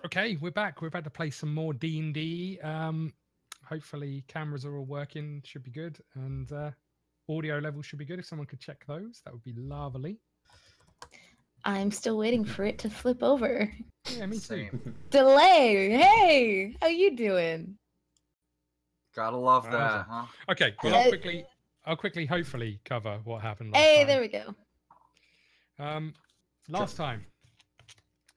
Okay, we're back. We're about to play some more D&D. Hopefully cameras are all working. Should be good. And audio levels should be good. If someone could check those, that would be lovely. I'm still waiting for it to flip over. Yeah, me too. Delay. Hey, how you doing? Gotta love that, huh? Okay, well, I'll quickly, hopefully, cover what happened last Hey, time. there we go. Last time,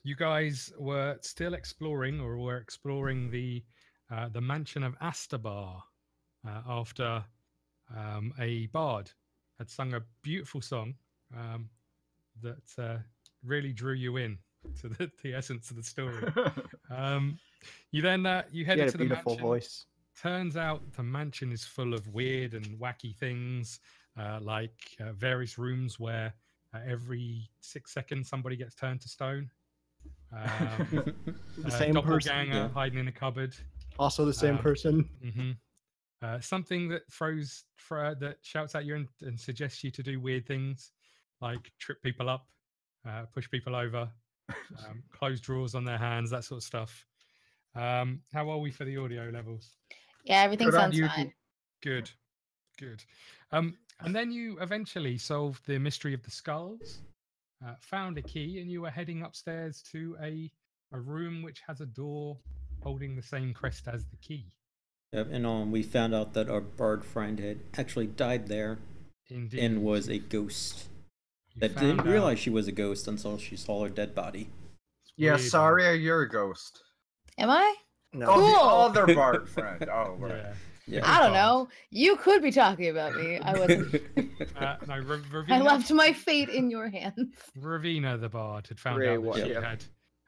you guys were still exploring, or were exploring the mansion of Astabar after a bard had sung a beautiful song that really drew you in to the essence of the story. You then you headed to the beautiful mansion. Voice. Turns out the mansion is full of weird and wacky things, like various rooms where every 6 seconds somebody gets turned to stone. The same doppelganger person, hiding in a cupboard. Also the same person. Something that that shouts at you and suggests you to do weird things, like trip people up, push people over, close drawers on their hands, that sort of stuff. How are we for the audio levels? Yeah, everything sounds fine. Good. And then you eventually solved the mystery of the skulls, found a key, and you were heading upstairs to a room which has a door holding the same crest as the key. Yep, and we found out that our bard friend had actually died there. Indeed. And was a ghost. That didn't realize she was a ghost until she saw her dead body. Yeah, Sarya, you're a ghost. Am I? No. Oh, Cool. the other bard friend. Oh, right. Yeah. I don't know. You could be talking about me. I wasn't. No, Ravina, I left my fate in your hands. Ravina, the bard, had found out that she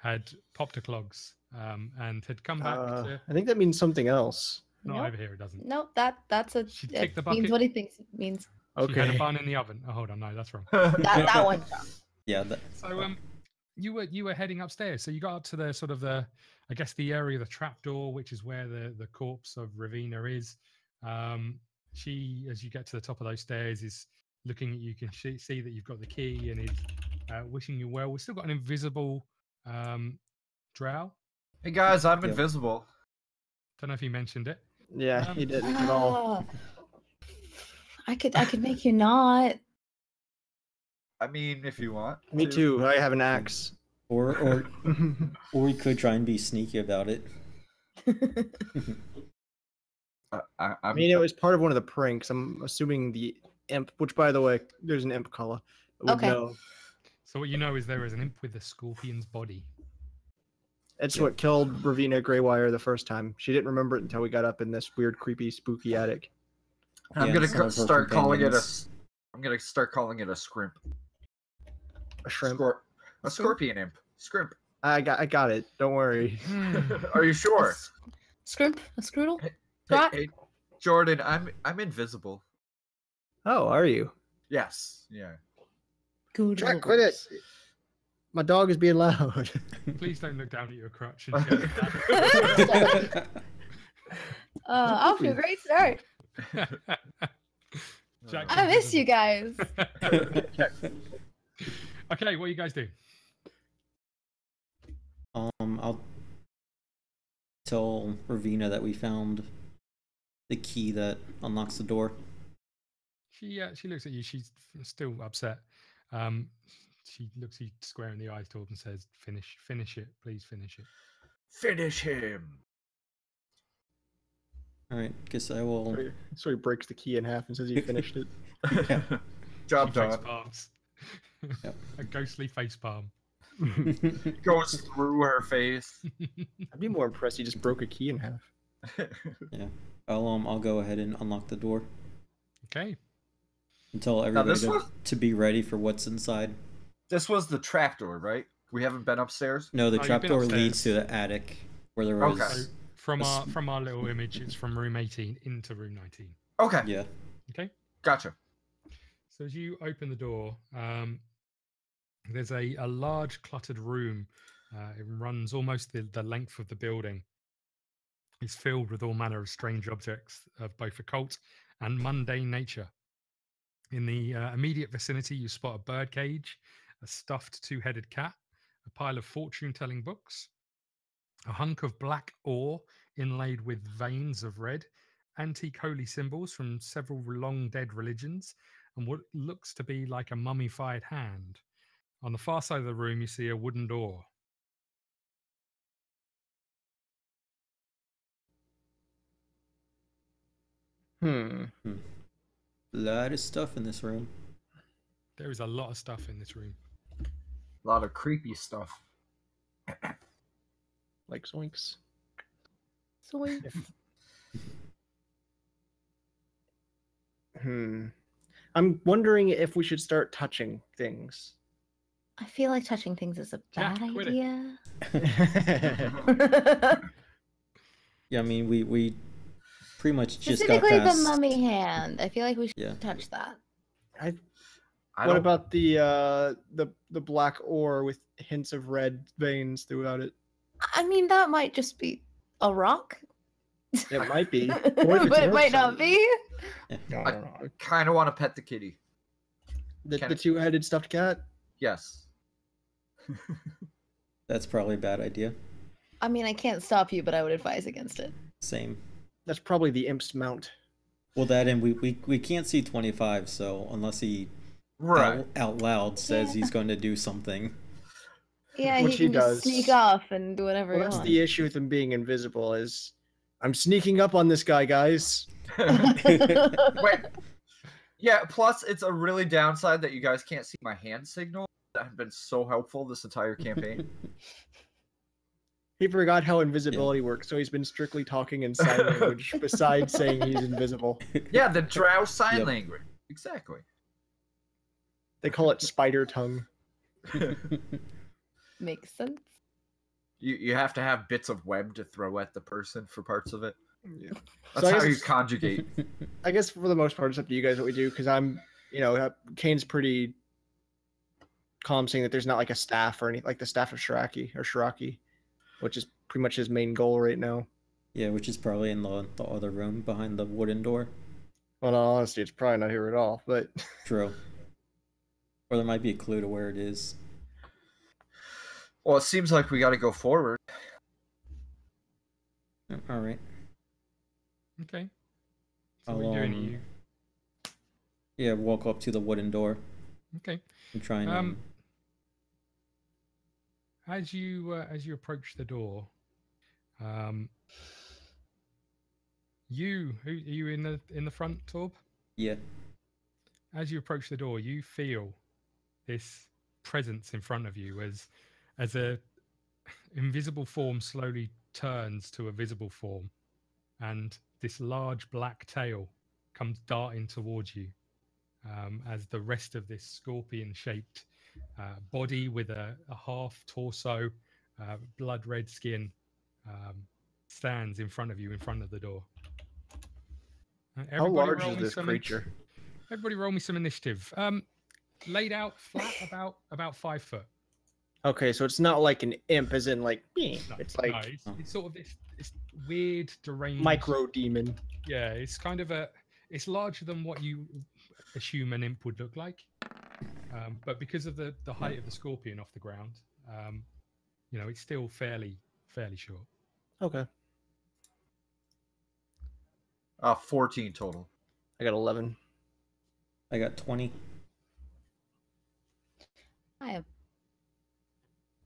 had popped her clogs and had come back to... I think that means something else. Not over here, it doesn't. Nope, that's a... She kicked the means bucket. what he thinks it means. She had a bun in the oven. Oh, hold on, no, that's wrong. that one's wrong. Yeah. So you were heading upstairs. So you got up to the sort of the, I guess, the area of the trapdoor, which is where the corpse of Ravina is. She, as you get to the top of those stairs, is looking at you. You can see that you've got the key and is wishing you well. We've still got an invisible Drow. Hey guys, I'm invisible. Don't know if he mentioned it. Yeah, he didn't at all. I could make you not. I mean, if you want. Me too. I have an axe. Or we could try and be sneaky about it. I mean, it was part of one of the pranks. I'm assuming the imp, which, by the way, there's an imp color. Okay. Know. So what you know is there is an imp with a scorpion's body. It's what killed Ravina Greywire the first time. She didn't remember it until we got up in this weird, creepy, spooky attic. I'm gonna start calling it a. I'm gonna start calling it a scrimp. A shrimp. A scorpion imp. Scrimp. I got it. Don't worry. Are you sure? Scrimp? A scroodle? Hey, Jordan, I'm invisible. Oh, are you? Yes. Yeah. Good. Jack, quit it. My dog is being loud. Please don't look down at your crutch. And off to a great start. Jack, I miss you guys. Okay, what are you guys doing? I'll tell Ravina that we found the key that unlocks the door. She looks at you. She's still upset. She looks you square in the eyes, Torb, and says, "Finish it, please finish it. Finish him." All right, guess I will. So he breaks the key in half and says he finished it. Yeah. Job done. Face palms. Yep. A ghostly face palm. Goes through her face. I'd be more impressed he just broke a key in half. Yeah, I'll go ahead and unlock the door. Okay. And tell everybody to be ready for what's inside. This was the trapdoor, right? We haven't been upstairs. No, the trapdoor leads to the attic where there was. Okay. So from our little image, it's from room 18 into room 19. Okay. Yeah. Okay. Gotcha. So as you open the door, there's a large cluttered room. It runs almost the length of the building. It's filled with all manner of strange objects of both occult and mundane nature. In the immediate vicinity, you spot a birdcage, a stuffed two-headed cat, a pile of fortune-telling books, A hunk of black ore inlaid with veins of red, antique holy symbols from several long dead religions, and what looks to be like a mummified hand. On the far side of the room, you see a wooden door. Hmm. A lot of stuff in this room. There is a lot of stuff in this room. A lot of creepy stuff. Like zoinks. Zoinks. I'm wondering if we should start touching things. I feel like touching things is a Jack, bad quit idea. Yeah, I mean, we pretty much just got Specifically past... the mummy hand. I feel like we should Yeah. touch that. What about the black ore with hints of red veins throughout it? I mean, that might just be a rock. It might be. But it might not be. I kind of want to pet the kitty. The two-headed stuffed cat? Yes. That's probably a bad idea. I mean, I can't stop you, but I would advise against it. Same. That's probably the imp's mount. Well, that and we can't see 25, so unless he out loud says he's going to do something. Yeah, Which he can does. just sneak off and do whatever he That's wants. the issue with him being invisible is, I'm sneaking up on this guy, guys. Wait. Yeah, plus it's a really downside that you guys can't see my hand signal. That have been so helpful this entire campaign. He forgot how invisibility works, so he's been strictly talking in sign language besides saying he's invisible. Yeah, the Drow sign language. Exactly. They call it spider tongue. Makes sense. You have to have bits of web to throw at the person for parts of it. Yeah. That's So I how you guess- conjugate. I guess for the most part, it's up to you guys what we do, because I'm, Cain's pretty calm saying that there's not like a staff or anything, like the staff of Shiraki, which is pretty much his main goal right now. Yeah, which is probably in the other room behind the wooden door. Well, in all honesty, it's probably not here at all, but... True. Or there might be a clue to where it is. Well, it seems like we got to go forward. All right. Okay. So what are you doing? Are you... Yeah, walk up to the wooden door. Okay. And try and... As you approach the door, are you in the front, Torb? Yeah. As you approach the door, you feel this presence in front of you as a invisible form slowly turns to a visible form, and this large black tail comes darting towards you, as the rest of this scorpion-shaped body with a half torso, blood red skin, stands in front of you, in front of the door. How large is this creature? Everybody roll me some initiative. Laid out flat, about 5 foot. Okay, so it's not like an imp, as in like, No, it's like it's sort of this weird, deranged micro demon. Yeah, it's kind of it's larger than what you assume an imp would look like. But because of the height of the scorpion off the ground, it's still fairly short. Okay. 14 total. I got 11. I got 20. I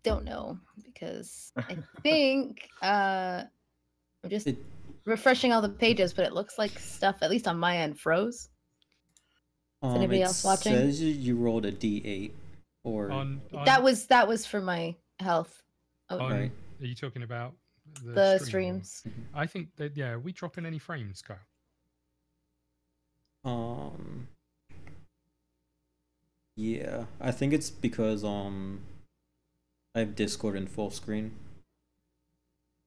don't know, because I think I'm just refreshing all the pages, but it looks like stuff, at least on my end, froze. Is anybody else watching? It says you rolled a d8. Or... That was for my health. Right. Are you talking about the streams? I think that, yeah, are we dropping any frames, Kyle? Yeah, I think it's because I have Discord in full screen.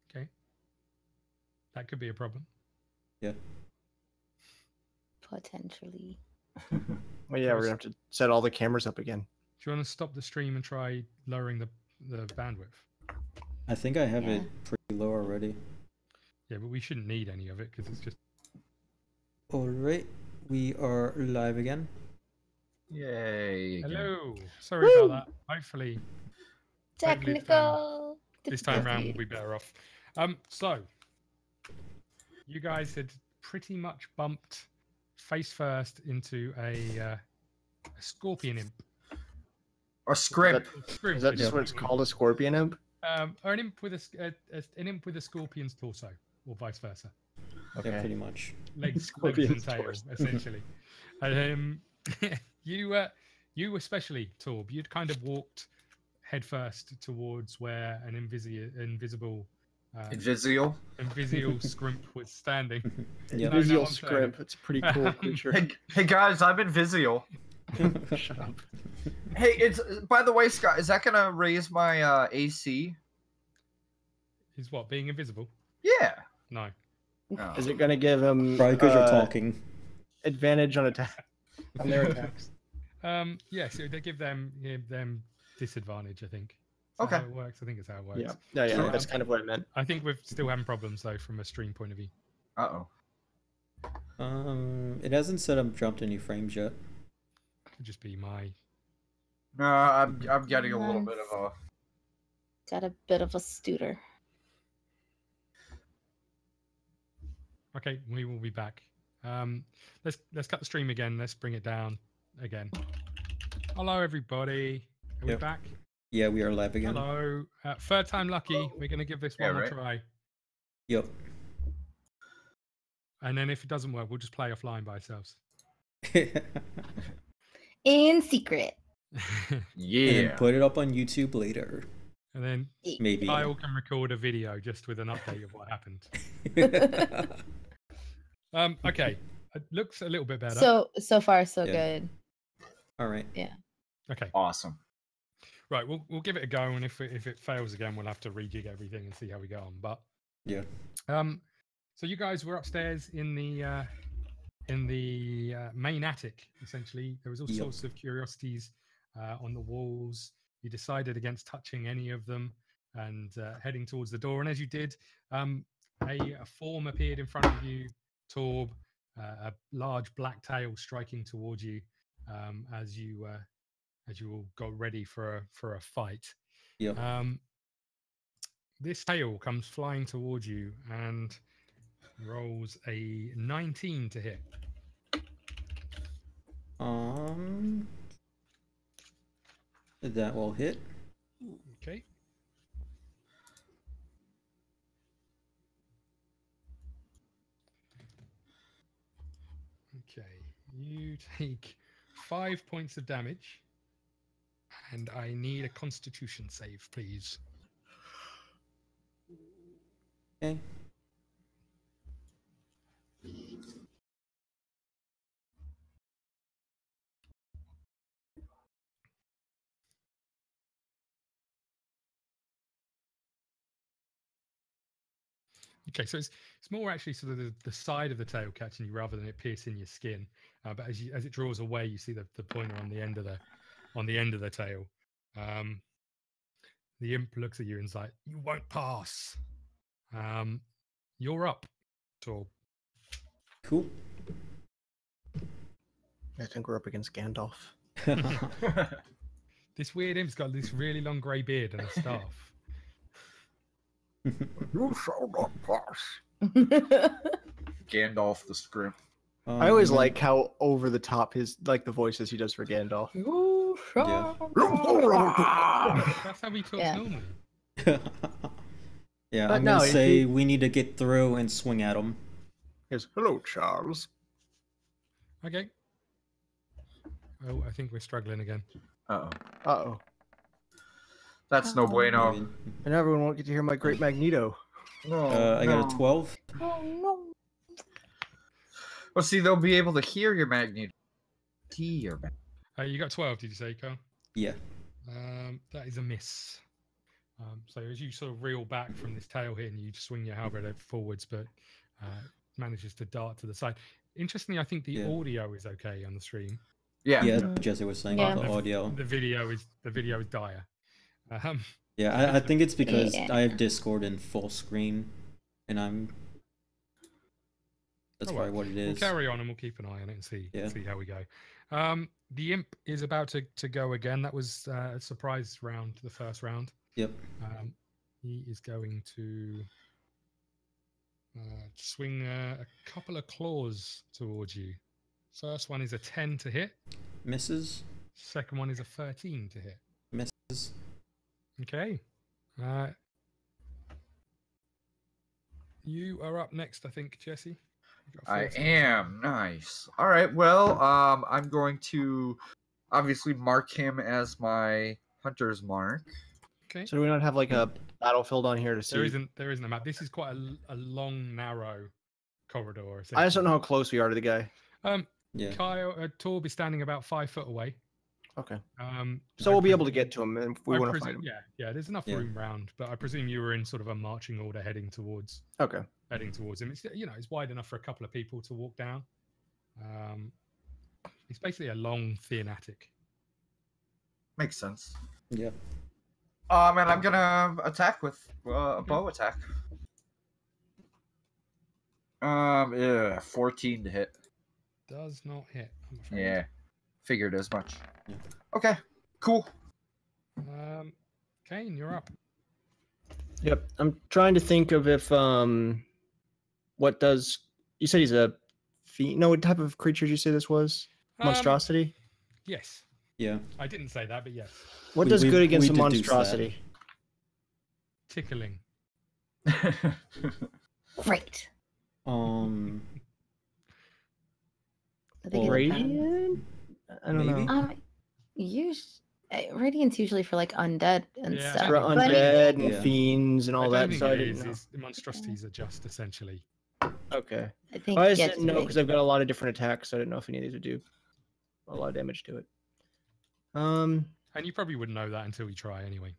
Okay. That could be a problem. Yeah. Potentially. Well, yeah, we're gonna have to set all the cameras up again. Do you want to stop the stream and try lowering the bandwidth? I think I have it pretty low already. Yeah, but we shouldn't need any of it because it's just... Alright, we are live again. Yay. Hello. Sorry about that. Hopefully... Technical. This time round, we'll be better off. So you guys had pretty much bumped face first into a scorpion imp. Or scrimp. Is that just what it's called, a scorpion imp? Or an imp with an imp with a scorpion's torso, or vice versa. Okay. Yeah, pretty much. Legs and tail, essentially. You especially, Torb, you'd kind of walked headfirst towards where an invisible scrimp was standing. Invisible scrimp. It's a pretty cool creature. Hey guys, I'm invisible. Shut up. Hey, it's by the way, Scott, is that gonna raise my AC? Is what, being invisible? Yeah. No. Oh. Is it gonna give him Probably because you're talking. advantage on attack on their attacks? Yeah, so they give them disadvantage, I think. Okay. How it works. I think it's how it works. Yeah. No, yeah, So, that's kind of what I meant. I think we're still having problems though from a stream point of view. It hasn't said I've jumped any frames yet. Could just be my. No, I'm getting a little bit of a. Got a bit of a stutter. Okay, we will be back. Let's cut the stream again. Let's bring it down again. Hello, everybody. Are we back? Yeah, we are live again. Hello. Third time lucky. We're going to give this one more try. Yep. And then if it doesn't work, we'll just play offline by ourselves. In secret. Yeah. And put it up on YouTube later. And then Maybe. Kyle can record a video just with an update of what happened. Okay. It looks a little bit better. So far so good. All right. Yeah. Okay. Awesome. Right, we'll give it a go, and if it fails again, we'll have to rejig everything and see how we go on. But yeah. So you guys were upstairs in the main attic. Essentially, there was all sorts of curiosities on the walls. You decided against touching any of them and heading towards the door. And as you did, a form appeared in front of you, Torb, a large black tail striking towards you as you all got ready for a fight. Yep. This tail comes flying towards you and rolls a 19 to hit. That will hit. Okay. Okay. You take 5 points of damage. And I need a Constitution save, please. Okay. Okay, so it's more actually sort of the side of the tail catching you rather than it piercing your skin. But as it draws away, you see the pointer on the end of the tail. The imp looks at you and is like, "You won't pass." You're up, Torb. Cool. I think we're up against Gandalf. This weird imp's got this really long grey beard and a staff. You shall not pass. Gandalf the scrimp. I always like how over the top his the voices he does for Gandalf. Yeah. That's how he talks normally. Yeah, But I'm no, gonna say we need to get through and swing at him. Yes. Hello, Charles. Okay. Oh, I think we're struggling again. Uh-oh. That's no bueno. Maybe. And everyone won't get to hear my great Magneto. I got a 12. Oh no. Well, see, they'll be able to hear your magnet. You got 12, did you say, Carl? Yeah. That is a miss. So as you sort of reel back from this tail hit, and you swing your halberd forwards, but manages to dart to the side. Interestingly, I think the audio is okay on the stream. Yeah, Jesse was saying the audio. The video is dire. Yeah, I think it's because I have Discord in full screen, and that's probably what it is. We'll carry on and we'll keep an eye on it and see how we go. The imp is about to go again. That was a surprise round, the first round. Yep. He is going to swing a couple of claws towards you. First one is a 10 to hit. Misses. Second one is a 13 to hit. Misses. Okay. You are up next, I think, Jesse. I am. Nice. All right. Well, I'm going to obviously mark him as my hunter's mark. Okay. So do we not have like a battlefield on here to see? There isn't a map. This is quite a long, narrow corridor. I just don't know how close we are to the guy. Yeah. Kyle, Torb is standing about 5 foot away. Okay. I So we'll be able to presume- get to him if we want to find him. Yeah, there's enough Yeah. room round, but I presume you were in sort of a marching order heading towards Okay. him. It's it's wide enough for a couple of people to walk down. It's basically a long, thin attic. Makes sense. Yeah. And I'm gonna attack with a bow attack. 14 to hit. Does not hit, I'm afraid. Yeah, figured as much. Yeah. Okay, cool. Cain, you're up. Yep. I'm trying to think of if what does you said he's a fiend? No, what type of creature did you say this was? Monstrosity? Yes. Yeah. I didn't say that, but yes. What We- does we- good against we a deduced that. monstrosity? Tickling. Great. I think it's Radiant? I don't Maybe? know. Radiant's usually for like undead and Yeah, stuff. For but- undead and Yeah. fiends and all I that. don't think So I it didn't is. know. It's, monstrosities are just essentially. Okay. I think I just yeah, didn't know because I've got a lot of different attacks, so I didn't know if any of these would do a lot of damage to it. And you probably wouldn't know that until you try anyway.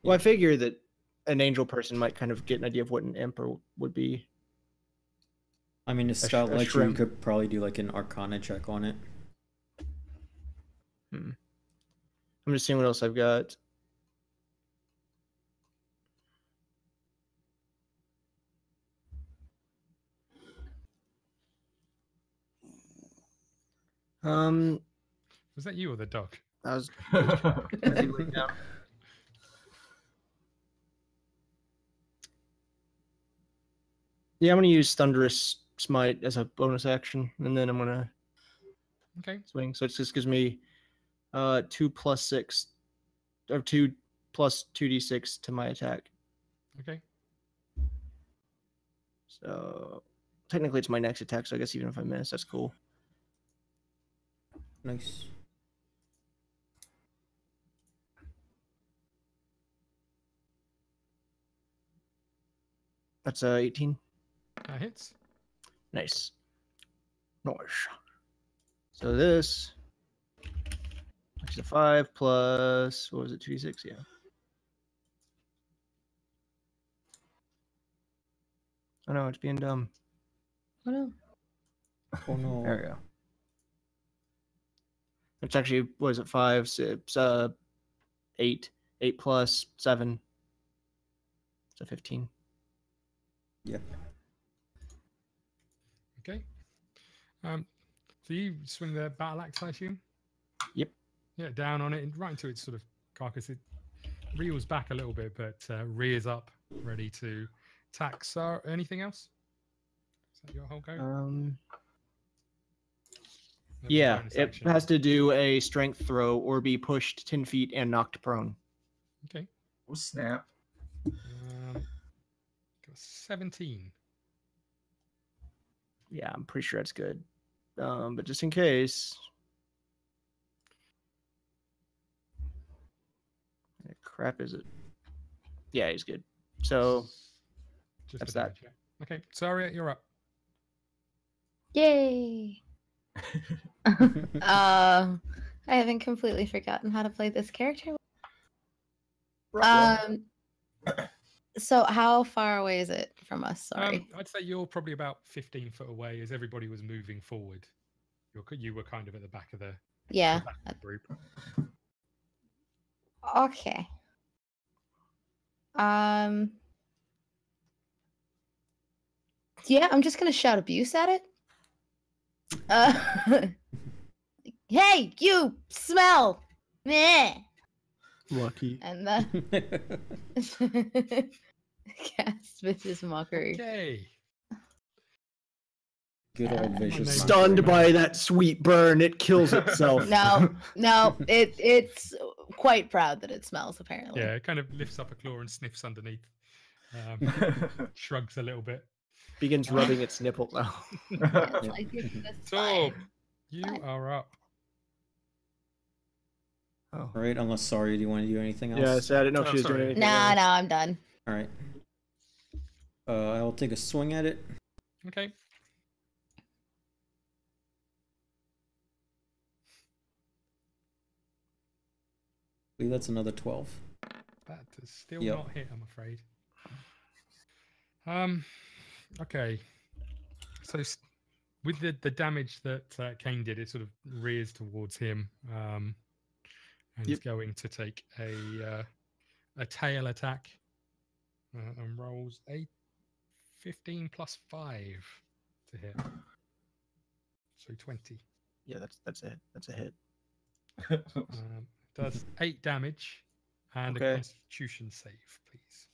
Well, I figure that an angel person might kind of get an idea of what an emperor would be. I mean, if Scott a let you, you shrimp. could probably do like an Arcana check on it. I'm just seeing what else I've got. Was that you or the dog? I was Yeah, I'm gonna use Thunderous Smite as a bonus action, and then I'm gonna Okay. swing. So it just gives me 2 plus 6 or 2 plus 2d6 to my attack. Okay. So technically it's my next attack, so I guess even if I miss, that's cool. Nice. That's 18. That hits. Nice. Nice. So this is a 5 plus, what was it, 2d6? Yeah. Oh no, it's being dumb. Oh, no. Oh no. There we go. It's actually, what is it, 5, 6, 8. 8 plus 7. So 15. Yep. Okay. So you swing the battle axe, I assume? Yep. Yeah, down on it and right into its sort of carcass. It reels back a little bit, but rears up, ready to attack. So, anything else? Is that your whole go? That's a Yeah, bonus it action. has to do a strength throw or be pushed 10 feet and knocked prone. Okay. Oh, snap. Got a 17. Yeah, I'm pretty sure that's good. But just in case. What crap is it? Yeah, he's good. So Just that's a damage, yeah. Okay, Sarya, you're up. Yay! I haven't completely forgotten how to play this character. So how far away is it from us? Sorry. I'd say you're probably about 15 foot away as everybody was moving forward. You were kind of at the back of the, Yeah. the back of the group. Okay. Yeah, I'm just gonna shout abuse at it. Hey, you smell! Meh. Lucky. And then cast vicious mockery. Okay. Good old vicious. Stunned by that sweet burn, it kills itself. No, it's quite proud that it smells. Apparently. Yeah, it kind of lifts up a claw and sniffs underneath. Shrugs a little bit. Begins rubbing its nipple now. It's like, it's Torb, fine. you Fine. are up. Oh. All right, unless Sarya, do you want to do anything else? Yeah, so I didn't know if Oh, she was doing sorry. anything. Nah, else. no, I'm done. All right. I'll take a swing at it. Okay. I believe that's another 12. That does still Yep. not hit, I'm afraid. Okay. So with the damage that Cain did, it sort of rears towards him, and he's going to take a tail attack, and rolls a 15 plus 5 to hit. So 20. Yeah, that's it. That's a hit. Does 8 damage and a Okay. Constitution save, please.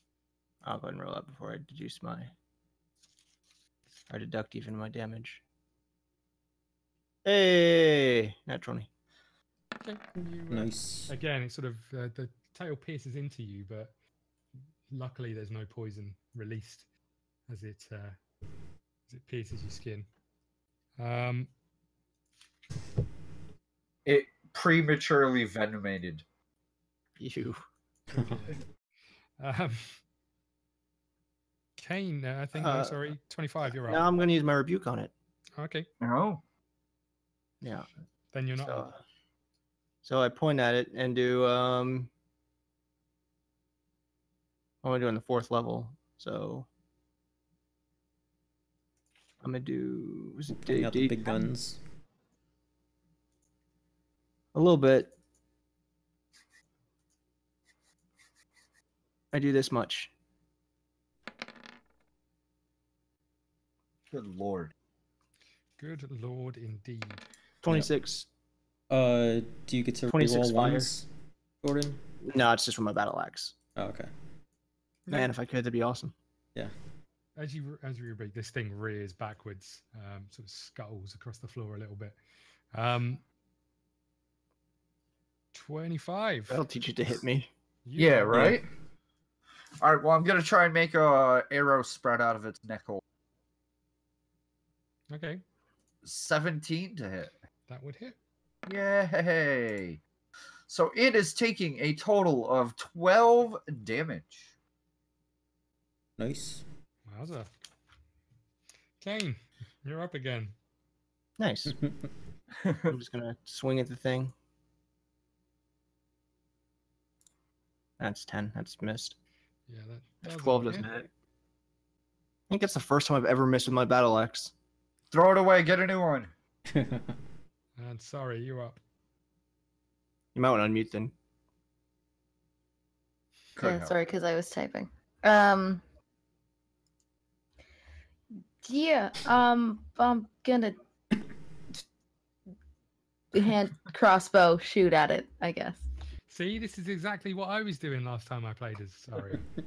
I'll go ahead and roll that before I deduce my. I deduct even my damage. Hey, nat 20. Okay. You, Nice. Again, it sort of the tail pierces into you, but luckily there's no poison released as it pierces your skin. It prematurely venomated. You. Cain, I think. Sorry, 25. You're up. Now I'm going to use my rebuke on it. Okay, Oh. Yeah. then you're not up. So I point at it and do what am I do on the 4th level? So I'm gonna do was it Putting out the big D10? guns. A little bit. I do this much. Good lord. Good lord, indeed. 26. Do you get to 26 reroll fire. ones, Jordan? No, it's just from my battle axe. Oh, okay. Man, if I could, that'd be awesome. As you read, this thing rears backwards, sort of scuttles across the floor a little bit. 25. That'll teach you to hit me. You Yeah, are up. right? Alright, well, I'm going to try and make a arrow sprout out of its neck hole. Okay, 17 to hit. that would hit. Yay! So it is taking a total of 12 damage. Nice. Wowza. Cain, you're up again. Nice. I'm just gonna swing at the thing. That's 10. That's missed. Yeah, that does 12 hit. doesn't hit. I think that's the first time I've ever missed with my battle axe. Throw it away, get a new one. And sorry, you're up. You might want to unmute then. Could Yeah, help. sorry, because I was typing. Yeah, I'm gonna hand crossbow shoot at it, I guess. See, this is exactly what I was doing last time I played as Sarya. I'm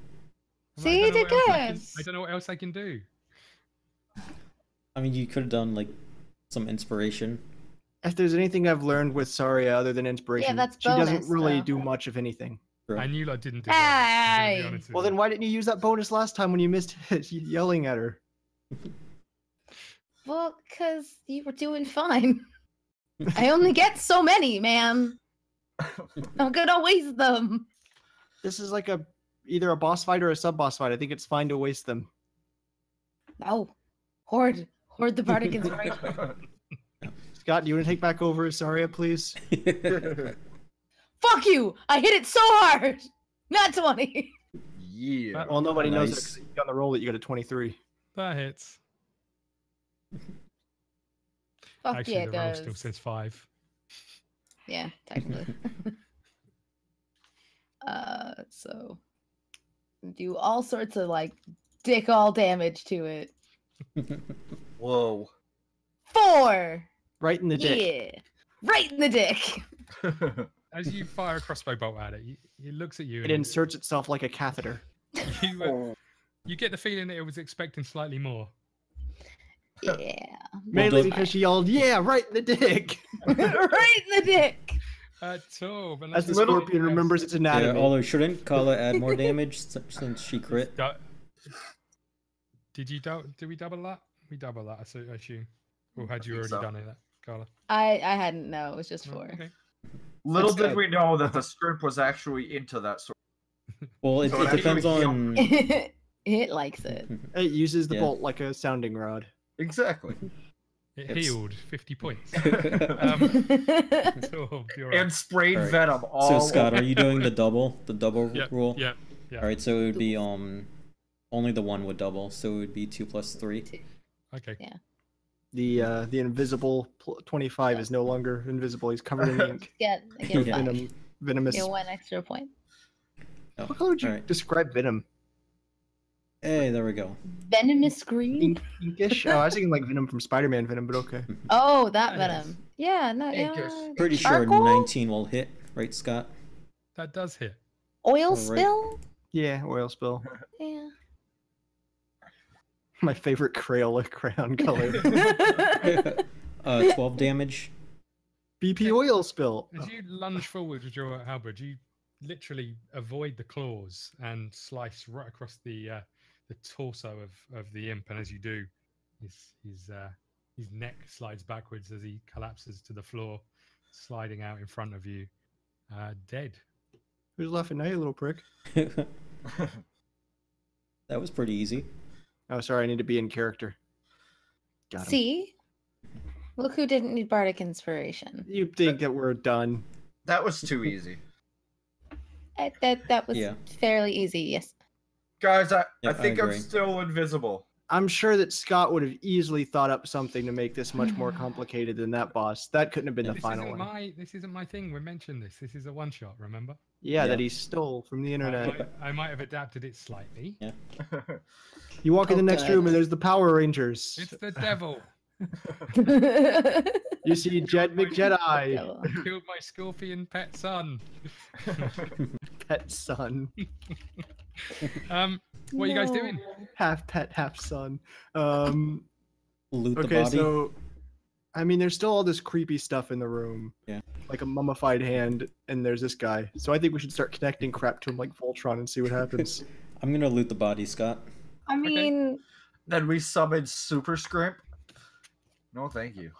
See, I don't know it what else I can- does. I don't know what else I can do. I mean, you could have done like some inspiration. If there's anything I've learned with Sarya other than inspiration, that's she bonus, doesn't really though. do much of anything. Bro. And you lot didn't do that. I'm gonna be Hey! honest with Well, you. then why didn't you use that bonus last time when you missed it, yelling at her? Well, because you were doing fine. I only get so many, man. I'm gonna waste them. This is like either a boss fight or a sub-boss fight. I think it's fine to waste them. No. Hoard the bardic inspiration. Scott, do you want to take back over as Sarya, please? Fuck you! I hit it so hard! Not 20. Yeah. Well, nobody knows Nice. that 'cause you on the roll that you got a 23. That hits. Fuck Actually, yeah, it the roll does. still says 5. Yeah, technically. So do all sorts of like dick all damage to it. Whoa. 4. Right in the dick. Yeah. Right in the dick. as you fire a crossbow bolt at it, it looks at you. It inserts itself like a catheter. You get the feeling that it was expecting slightly more. Yeah. Mainly because she yelled, "Yeah, right in the dick!" Right in the dick. Torb, and As the scorpion remembers its anatomy. Yeah, although shouldn't Kala add more damage since she crit? Did we double that? We double that, I assume. Or had you already done it, Kala? I hadn't. No, it was just 4. Okay. Little did we know that the script was actually into that sort. Well, it depends on. It likes it. It uses the bolt like a sounding rod. Exactly. It healed 50 points. And sprayed venom all So Scott, over. are you doing the double rule? Yeah. All right, so it would be only the one would double, so it would be 2 + 3. Okay. Yeah. The invisible 25 is no longer invisible. He's covered in ink. Get Venomous. Get 1 extra point. Oh, How would you alright. describe venom? Hey, there we go. Venomous green. Inkish? Oh, I was thinking like Venom from Spider-Man Venom, but okay. Oh, that venom. Yeah, no, Inkish. yeah. Pretty sure Charcoal? 19 will hit, right, Scott? That does hit. Oil right. spill. Yeah, oil spill. Yeah. My favorite Crayola crayon color. 12 damage. BP oil spill. As you lunge forward with your halberd, you literally avoid the claws and slice right across the torso of the imp. And as you do, his neck slides backwards as he collapses to the floor, sliding out in front of you, dead. Who's laughing now, you little prick? That was pretty easy. Oh, sorry, I need to be in character. Got him. See? Look who didn't need bardic inspiration. You think that we're done? That was too easy. That was fairly easy, yes. Guys, I Yeah, I think I'm agree. still invisible. I'm sure that Scott would have easily thought up something to make this much more complicated than that boss. That couldn't have been the final one. This isn't my thing. We mentioned this. This is a one-shot, remember? Yeah, that he stole from the internet. I might have adapted it slightly. Yeah. You walk in the next room and there's the Power Rangers. It's the devil. You see Jed McJedi. Killed my scorpion pet son. Pet son. What are you guys doing? Half pet, half son. Loot the Okay, body. so I mean, there's still all this creepy stuff in the room. Yeah. Like a mummified hand, and there's this guy. So I think we should start connecting crap to him like Voltron and see what happens. I'm gonna loot the body, Scott. I mean, Then we summoned Super Scrimp. No, thank you.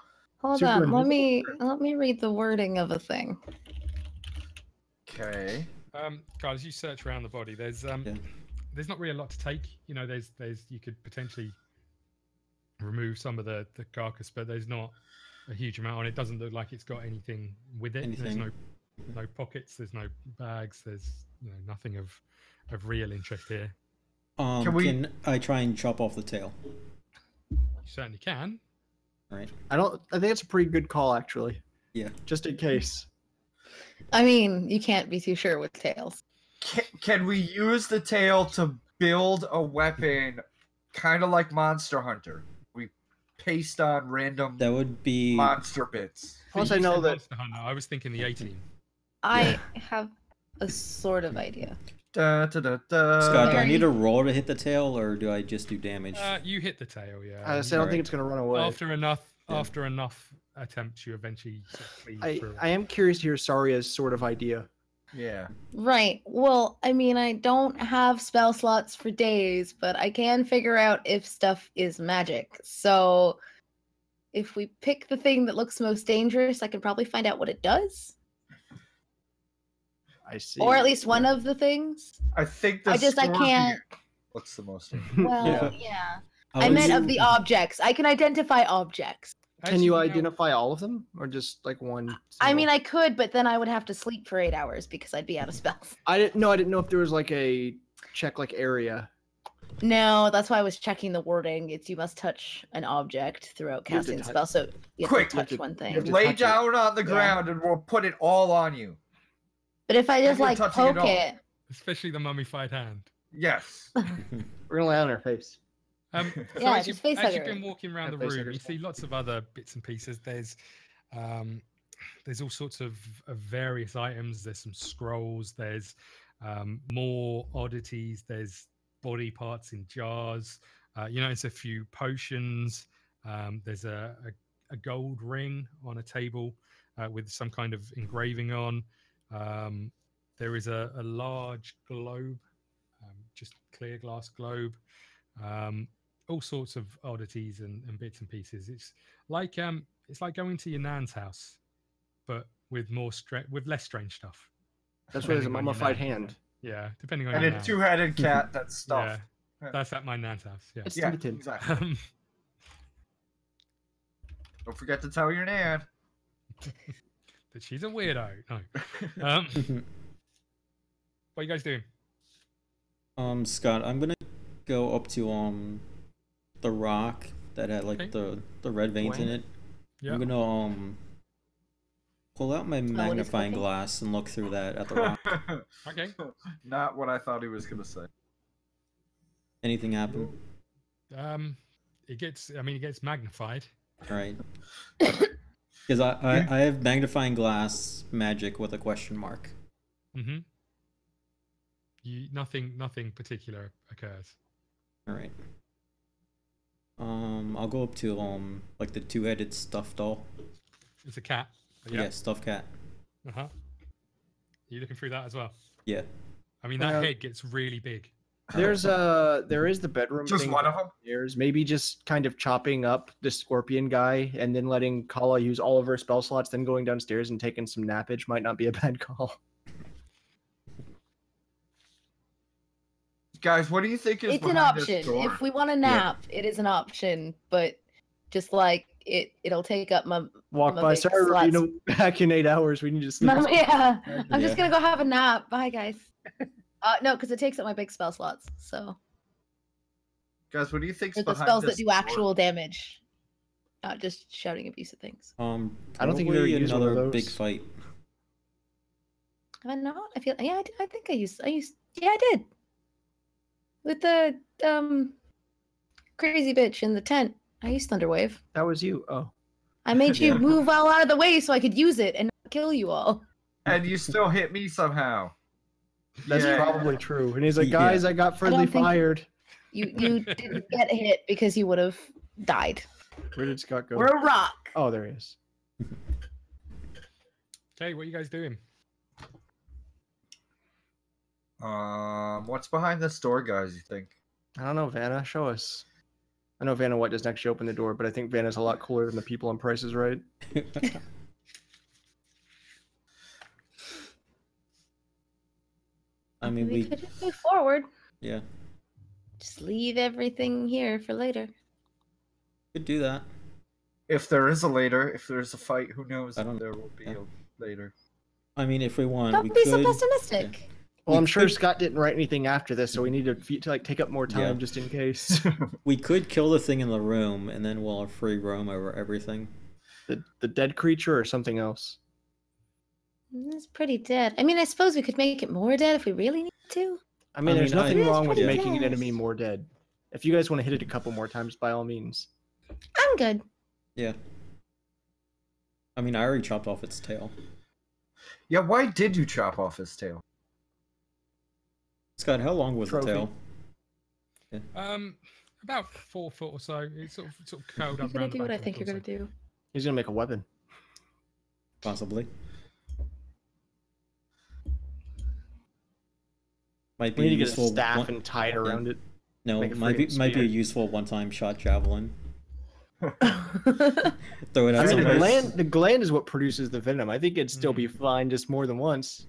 hold Super on. Let invisible. me read the wording of a thing. Okay. Guys, you search around the body. There's not really a lot to take. You know, there's you could potentially remove some of the carcass, but there's not a huge amount on it. Doesn't look like it's got anything with it. There's no pockets. There's no bags. There's nothing of real interest here. Can I try and chop off the tail? You certainly can. All right. I think it's a pretty good call, actually. Yeah. Just in case. I mean, you can't be too sure with tails. Can we use the tail to build a weapon kind of like Monster Hunter? We paste on random That would be monster bits. Plus, You I know said that. Monster Hunter. I was thinking the 18. I have a sort of idea. Da, da, da, da. Scott. Do I Very- need a roll to hit the tail, or do I just do damage? You hit the tail, yeah. I don't Alright. think it's gonna run away. After enough attempts, you eventually sort of flee through it. I am curious to hear Sarya's sort of idea. Yeah. Right. Well, I mean, I don't have spell slots for days, but I can figure out if stuff is magic. So if we pick the thing that looks most dangerous, I can probably find out what it does. I see. Or at least one of the things. I think the I scorpion can't. looks the most. Well, Yeah. yeah. How I would meant you- of the objects. I can identify objects. Can you identify all of them, or just like one? I single? mean, I could, but then I would have to sleep for 8 hours because I'd be out of spells. I didn't know if there was like a check like area. No, that's why I was checking the wording. It's you must touch an object throughout You have to casting a touch- spell. So you have Quick, to touch you have to- one you thing. have to Lay touch it. down on the Yeah. ground and we'll put it all on you. But if I just You're like touching it poke all. it, Especially the mummified hand. Yes. We're gonna lay on her face. So Yeah, as just you've facehugger been walking around Yeah, the room, facehuggers. you see lots of other bits and pieces. There's there's all sorts of various items. There's some scrolls. There's more oddities. There's body parts in jars. You notice a few potions. There's a gold ring on a table with some kind of engraving on. There is a large globe, just clear glass globe. All sorts of oddities and bits and pieces. It's like going to your nan's house, but with less strange stuff. That's why there's a mummified hand. Yeah, depending on And your a nan. two-headed cat that's stuffed. Yeah, that's at my nan's house. Yeah. It's Yeah, Tibetan. exactly. Don't forget to tell your nan. That she's a weirdo. No. What are you guys doing? Scott, I'm gonna go up to the rock that had like the red veins in it. Yeah. I'm gonna pull out my magnifying cooking? glass and look through that at the rock. Okay. Not what I thought he was going to say. Anything happen? It gets magnified. All right. Because I have magnifying glass magic with a question mark. Mm-hmm. Nothing particular occurs. All right. I'll go up to like the two-headed stuffed doll. It's a cat. Yeah, stuffed cat. Uh-huh. Are you looking through that as well? Yeah. I mean, that head gets really big. There is the bedroom. Just thing one of them? upstairs. Maybe just kind of chopping up the scorpion guy and then letting Kala use all of her spell slots, then going downstairs and taking some nappage might not be a bad call. Guys, what do you think is It's an behind this option. door? If we want to nap, it is an option. But just like it'll take up my Walk my by. big Sorry, slots. back in 8 hours. We need to sleep. Yeah, I'm just Yeah. gonna go have a nap. Bye, guys. No, because it takes up my big spell slots. So Guys, what do you think's for the behind spells this that do door? actual damage, not just shouting abusive things. I don't think Probably you've ever used one of another big those. fight. Have I not? I think I used. Yeah, I did. With the crazy bitch in the tent. I used Thunderwave. That was you. Oh. I made you Yeah. move all out of the way so I could use it and not kill you all. And you still hit me somehow. That's Yeah. probably true. And he's like, Yeah. guys, I got friendly think- fired. You didn't get hit because you would have died. Where did Scott go? We're a rock. Oh, there he is. Okay, what are you guys doing? What's behind this door, guys, you think? I don't know, Vanna. Show us. I know Vanna White doesn't actually open the door, but I think Vanna's a lot cooler than the people on Price is Right. I mean, we could just move forward. yeah, Just leave everything here for later. could do that. If there is a later, if there's a fight, who knows I if don't- there will be yeah. a later. I mean, if we want, Don't we be could. so pessimistic. Well, I'm We sure could- Scott didn't write anything after this, so we need to like take up more time Yeah. just in case. We could kill the thing in the room, and then we'll have free roam over everything. the dead creature or something else. It's pretty dead. I mean, I suppose we could make it more dead if we really need to. I mean, there's mean, nothing It is wrong with pretty making an dead. enemy more dead. If you guys want to hit it a couple more times, by all means. I'm good. Yeah. I mean, I already chopped off its tail. Yeah, why did you chop off his tail? Scott, how long was Trophy. the tail? About 4 foot or so. It's sort of curled I'm up gonna around the do what back I of the think you're gonna torso. do. He's gonna make a weapon. Possibly. Might We be need to get a useful. staff and tie it yeah. around it. No, make a might be friggin' a spear. useful one-time shot javelin. Throw it I at mean, somebody. the gland is what produces the venom. I think it'd still be Mm-hmm. fine just more than once.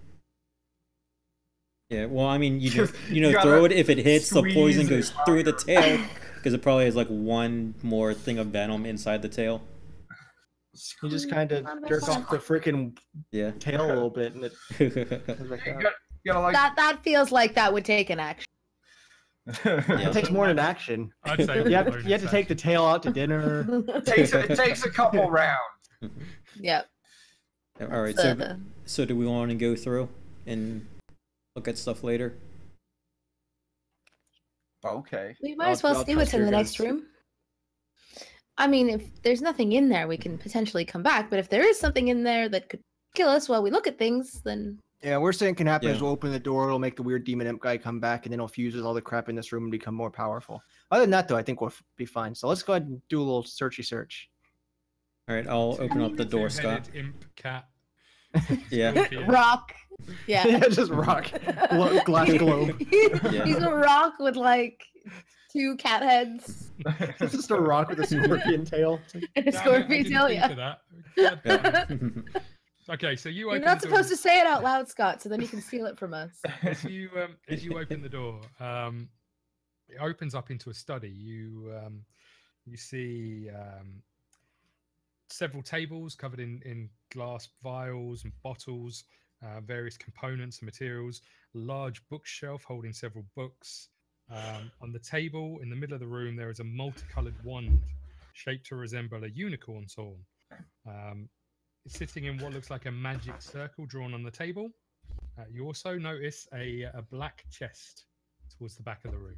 Yeah, well, I mean, Just- you you throw gotta it. If it hits, the poison squeeze goes it through the harder. tail because it probably has like one more thing of venom inside the tail. You just kind of Not a bad jerk plan. off the freaking Yeah. tail a little bit, and it goes back You out. gotta like. That feels like that would take an action. It takes more than action. I'd say You have to take the tail out to dinner. it takes a couple rounds. Yep. All right. So, So do we want to go through and look at stuff later? Okay. we might as well I'll see what's trust in your the next guess. room. I mean, if there's nothing in there, we can potentially come back. But if there is something in there that could kill us while we look at things, then Yeah, worst thing that can happen Yeah. is we'll open the door, it'll make the weird demon imp guy come back, and then he'll fuse with all the crap in this room and become more powerful. Other than that, though, I think we'll be fine. So let's go ahead and do a little searchy search. All right, I'll open up the door, Scott. Two-headed imp cat. Yeah. Scorpion. rock. Yeah. Just rock. Glass globe. Yeah. He's a rock with like 2 cat heads It's just a rock with a scorpion tail. and a Damn it, I scorpion didn't tail. think Yeah. of that. God damn. Yeah. Okay, so you You're open not the supposed door. to say it out loud, Scott, so then you can steal it from us. As you open the door, it opens up into a study. You see several tables covered in glass vials and bottles, various components and materials. A large bookshelf holding several books. On the table in the middle of the room, there is a multicolored wand shaped to resemble a unicorn's horn. It's sitting in what looks like a magic circle drawn on the table. You also notice a black chest towards the back of the room.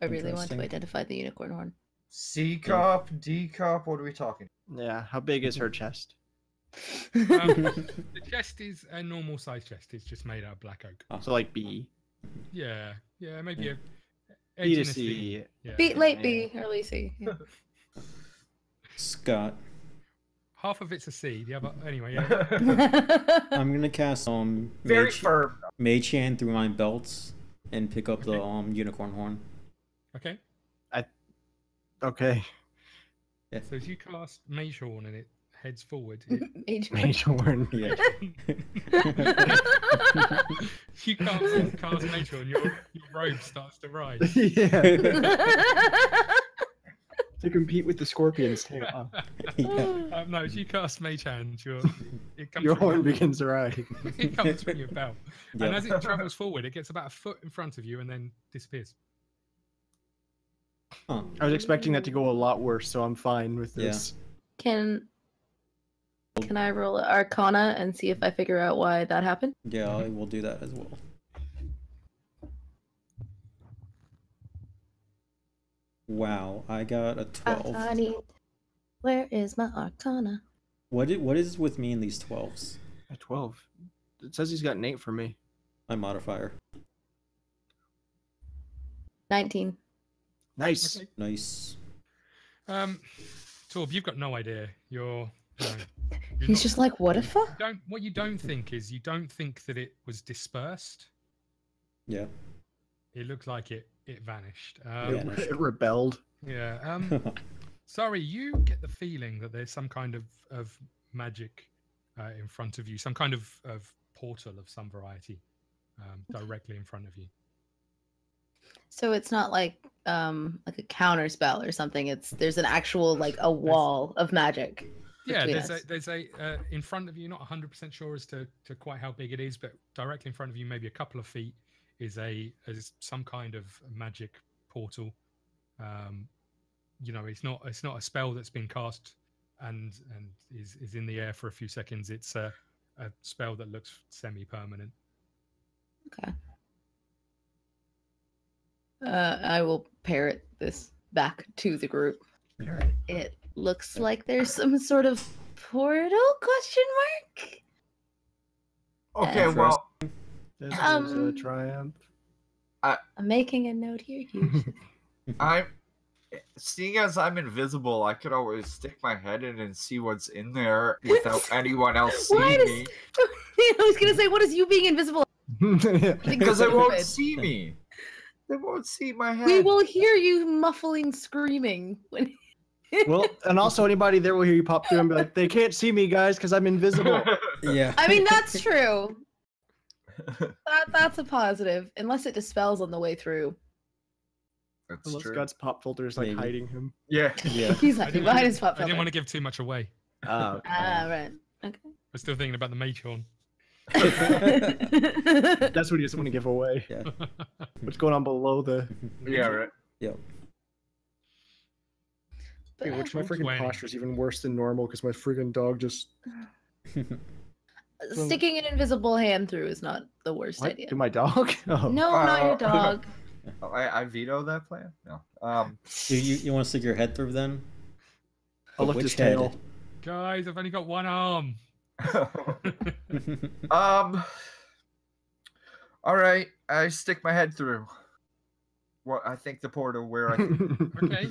I really want to Interesting. identify the unicorn horn. C cup, D cup. What are we talking? Yeah, how big is her chest? The chest is a normal size chest. It's just made out of black oak. So like B. Yeah, maybe a B edge to and a C. C. Yeah. Late B, early C. Yeah. Scott, Half of it's a C. The other, anyway. Yeah. I'm gonna cast Very firm. Mage Hand through my belts and pick up the unicorn horn. Okay. Okay. So as you cast Mage Horn and it heads forward, it, Mage Mage horn. Yeah. you cast Mage Horn, your robe starts to rise. Yeah. To compete with the scorpion's tail. Yeah. No, as you cast Mage Hand, it comes Your from horn begins to rise. it comes from your belt. Yeah. And as it travels forward, it gets about a foot in front of you and then disappears. Huh. I was expecting that to go a lot worse, so I'm fine with Yeah. this. Can I roll Arcana and see if I figure out why that happened? Yeah, I will do that as well. Wow, I got a 12. Where is my Arcana? What is with me in these 12s? A 12. It says he's got an 8 for me. My modifier. 19. Nice. Okay. Nice. Torb, you've got no idea. You're He's just like, what the fuck? What you don't think is you don't think that it was dispersed. Yeah. It looked like it vanished. It rebelled. Yeah. Sorry, you get the feeling that there's some kind of magic in front of you, some kind of portal of some variety directly in front of you. So it's not like a counter spell or something. There's an actual like a wall of magic. Yeah, between there's us. a in front of you, not 100% sure as to quite how big it is, but directly in front of you, maybe a couple of feet, is some kind of magic portal. It's not a spell that's been cast and is in the air for a few seconds. It's a spell that looks semi-permanent. Okay. I will parrot this back to the group. It looks like there's some sort of portal ? Okay, well, This is a triumph. I'm making a note here. You seeing as I'm invisible, I could always stick my head in and see what's in there without anyone else seeing me. I was gonna say, what is you being invisible? Because they won't see me. They won't see my head. We will hear you muffling screaming. Well, and also anybody there will hear you pop through and be like, they can't see me, guys, because I'm invisible. Yeah. I mean, that's true. That's a positive, unless it dispels on the way through. That's Unless true. Scott's pop filter is like Maybe. hiding him. Yeah. Yeah. He's like behind his pop I didn't filter. want to give too much away. Oh, Right. Okay. We're still thinking about the mage horn. that's what he doesn't want to give away. Yeah. What's going on below the... Yeah, right. Yep. But, Which my freaking 20. posture's even worse than normal because my freaking dog just... sticking an invisible hand through is not the worst What? idea. To my dog? Oh. No, not your dog. I veto that plan. No. You want to stick your head through then? I'll lift Which his tail. head? Guys, I've only got one arm. All right, I stick my head through. What I think the portal where I think. Okay.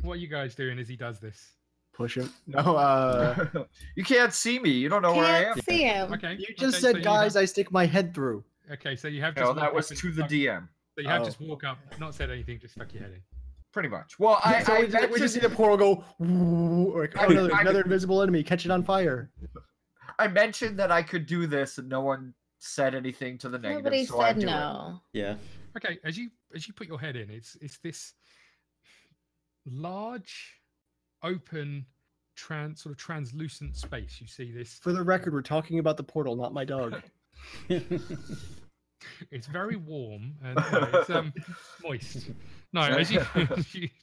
What are you guys doing as he does this? Push him. No, You can't see me. You don't know where I am. Can't see him. Okay. you just okay, so said, you guys, have- I stick my head through. Okay, so you have just. No, walked that up was and to the stuck- DM. So you have Oh. just walk up, not said anything, just stuck your head in. Pretty much. Well, So we just see the portal go. Like, oh no, there's I- another invisible enemy. Catch it on fire. I mentioned that I could do this, and no one said anything to the negative. Nobody so I said do no. Yeah. Okay, as you put your head in, it's this large, open, sort of translucent space. You see this. For the record, we're talking about the portal, not my dog. It's very warm and it's moist. No, as you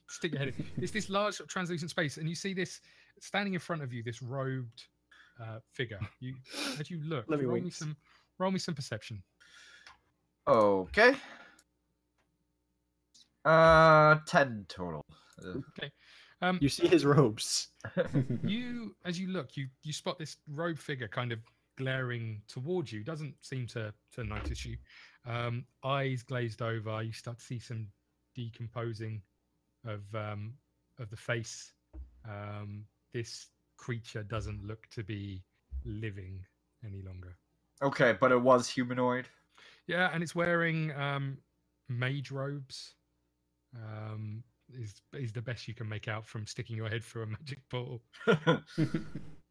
stick your head in, it's this large sort of translucent space, and you see this standing in front of you, this robed figure. As you look, Let me roll me wince. some perception. it. Okay. 10 total. Okay. You see his robes. As you look, you spot this robed figure kind of glaring towards you. Doesn't seem to notice you. Eyes glazed over. You start to see some decomposing of the face. This creature doesn't look to be living any longer. Okay, but it was humanoid. Yeah, and it's wearing mage robes. Is the best you can make out from sticking your head through a magic portal.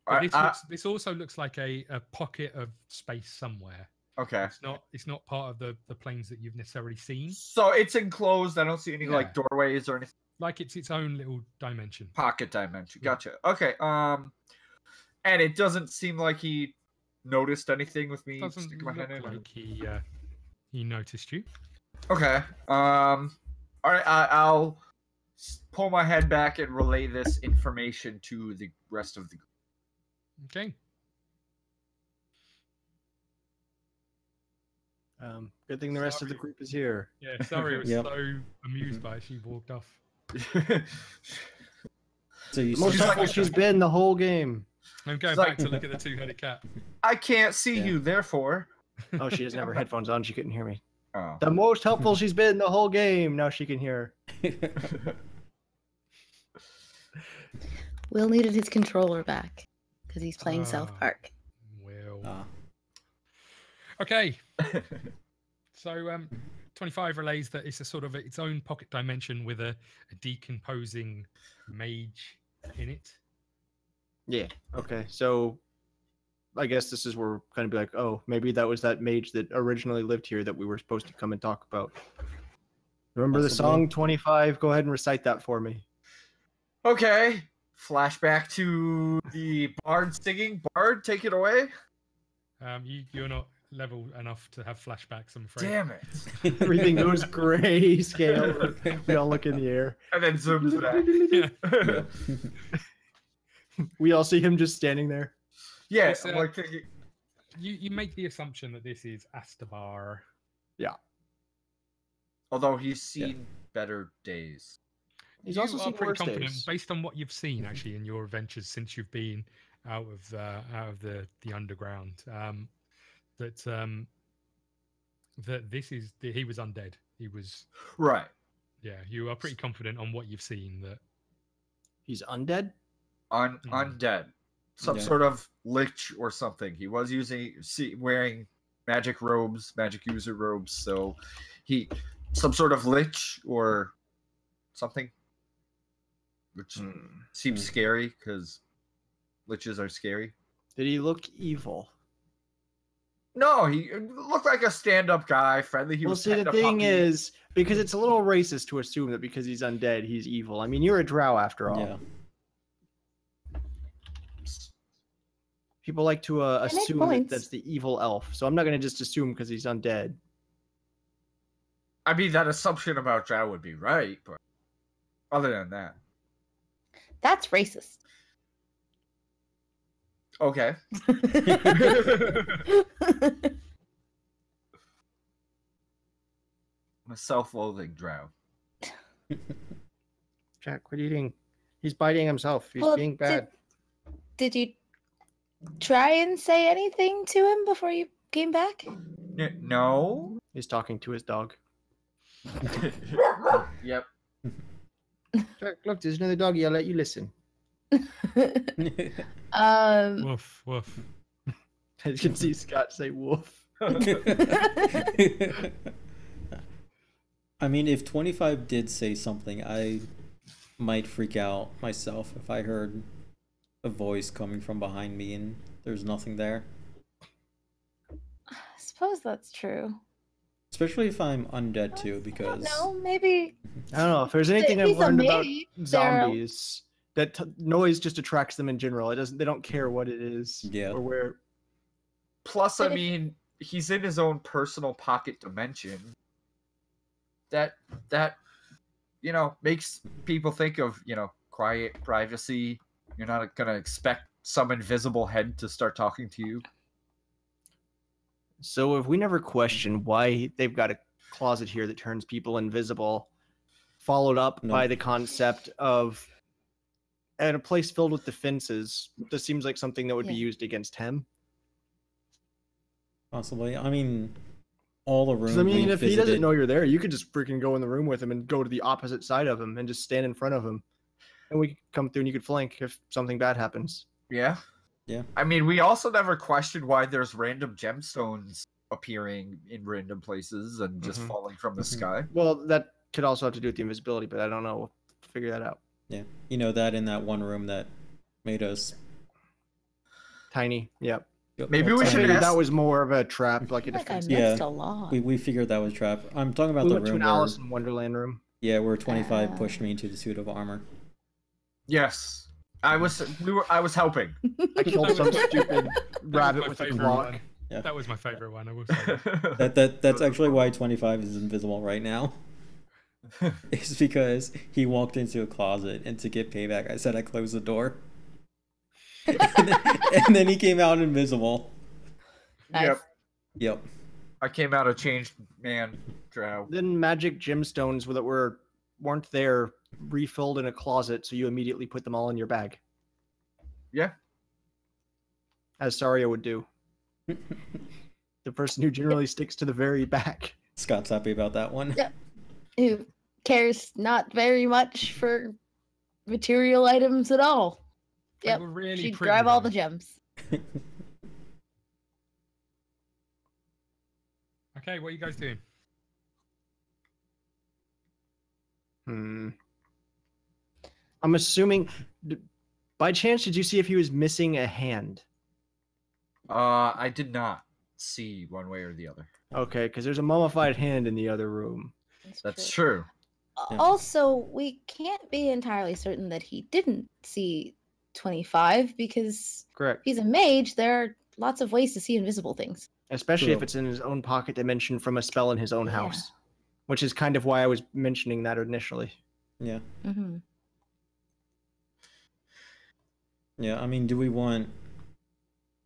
But this also looks like a pocket of space somewhere. Okay. It's not part of the planes that you've necessarily seen. So it's enclosed. I don't see any Yeah. like doorways or anything. Like it's its own little dimension. Pocket dimension. Yeah. Gotcha. Okay. And it doesn't seem like he noticed anything with me Doesn't sticking my look head in. like he noticed you. Okay. All right. I'll pull my head back and relay this information to the rest of the group. Okay. Good thing the rest of the group is here. Yeah, sorry, was Yep. so amused by it. She walked off. So you Most see, like helpful a- she's been the whole game. I'm going It's like- back to look at the two-headed cat. I can't see Yeah. you, therefore. Oh, she doesn't have her headphones on. She couldn't hear me. Oh. The most helpful she's been the whole game. Now she can hear. Will needed his controller back because he's playing South Ah. Park. Well. Ah. Okay. So 25 relays that it's a sort of its own pocket dimension with a decomposing mage in it. Yeah. Okay. So I guess this is where we're going to be like, oh, maybe that was that mage that originally lived here that we were supposed to come and talk about. Remember the Possibly. song 25? Go ahead and recite that for me. Okay. Flashback to the bard singing. Bard, take it away. You're not level enough to have flashbacks, I'm afraid. Damn it. Everything goes grayscale. We all look in the air. And then zooms back. We all see him just standing there. Yeah, It's, I'm like thinking, You make the assumption that this is Astabar. although he's seen better days. He's You also are seen pretty worse confident days. based on what you've seen actually in your adventures since you've been out of the underground. That this is he was undead. He was Right. You are pretty confident on what you've seen that He's undead? Undead. Some Yeah. sort of lich or something. He was wearing magic robes, magic user robes, so some sort of lich or something. Which seems scary because liches are scary. Did he look evil? No, he looked like a stand-up guy, friendly. He Well, was see, the petting a thing puppy. is, because it's a little racist to assume that because he's undead, he's evil. I mean, you're a drow after all. Yeah. People like to make assume that points. that's the evil elf. So I'm not going to just assume because he's undead. I mean, that assumption about Drow would be right, but other than that, That's racist. okay. I'm a self-loathing drow. Jack, what are you doing? He's biting himself. He's Well, being bad. Did you try and say anything to him before you came back? No. He's talking to his dog. Yep. Jack, look, there's another doggy. I'll let you listen. Woof, woof. As you can see Scott say woof. I mean, if 25 did say something, I might freak out myself if I heard a voice coming from behind me and there's nothing there. I suppose that's true. Especially if I'm undead too, because... No, maybe... I don't know. If there's anything I've He's a learned about mage. zombies, that noise just attracts them in general. They don't care what it is. Yeah. Or where. Plus, I mean, he's in his own personal pocket dimension. That makes people think of, quiet privacy. You're not gonna expect some invisible head to start talking to you. So if we never question why they've got a closet here that turns people invisible, followed up by the concept of at a place filled with defenses, this seems like something that would be used against him. Possibly. I mean, all the rooms. I mean, if he doesn't know you're there, you could just freaking go in the room with him and go to the opposite side of him and just stand in front of him. And we could come through and you could flank if something bad happens. Yeah. Yeah. I mean, we also never questioned why there's random gemstones appearing in random places and just falling from the sky. Well, that could also have to do with the invisibility, but I don't know. We'll figure that out. Yeah. You know, that in that one room that made us tiny. Yep. Maybe we should ask... that was more of a trap, like a defense. Yeah, a lot. We figured that was a trap. I'm talking about we the went room to an Alice in Wonderland room. Yeah, where 25 pushed me into the suit of armor. Yes, I was helping. I killed some stupid rabbit with a Glock. Yeah. That was my favorite one. I will say that's actually why 25 is invisible right now. It's because he walked into a closet, and to get payback, I said I closed the door. and then he came out invisible. Nice. Yep. I came out a changed man, Drow. Then magic gemstones that weren't there refilled in a closet, so you immediately put them all in your bag. Yeah. As Sarya would do. The person who generally sticks to the very back. Scott's happy about that one. Yep. Who cares not very much for material items at all. Yep. Really she'd grab all the gems. Okay, what are you guys doing? I'm assuming, by chance, did you see if he was missing a hand? I did not see one way or the other. Okay, because there's a mummified hand in the other room. That's true. Also, we can't be entirely certain that he didn't see 25 because Correct. He's a mage. There are lots of ways to see invisible things. Especially if it's in his own pocket dimension from a spell in his own house. Which is kind of why I was mentioning that initially. Yeah. Mm-hmm. Yeah, I mean,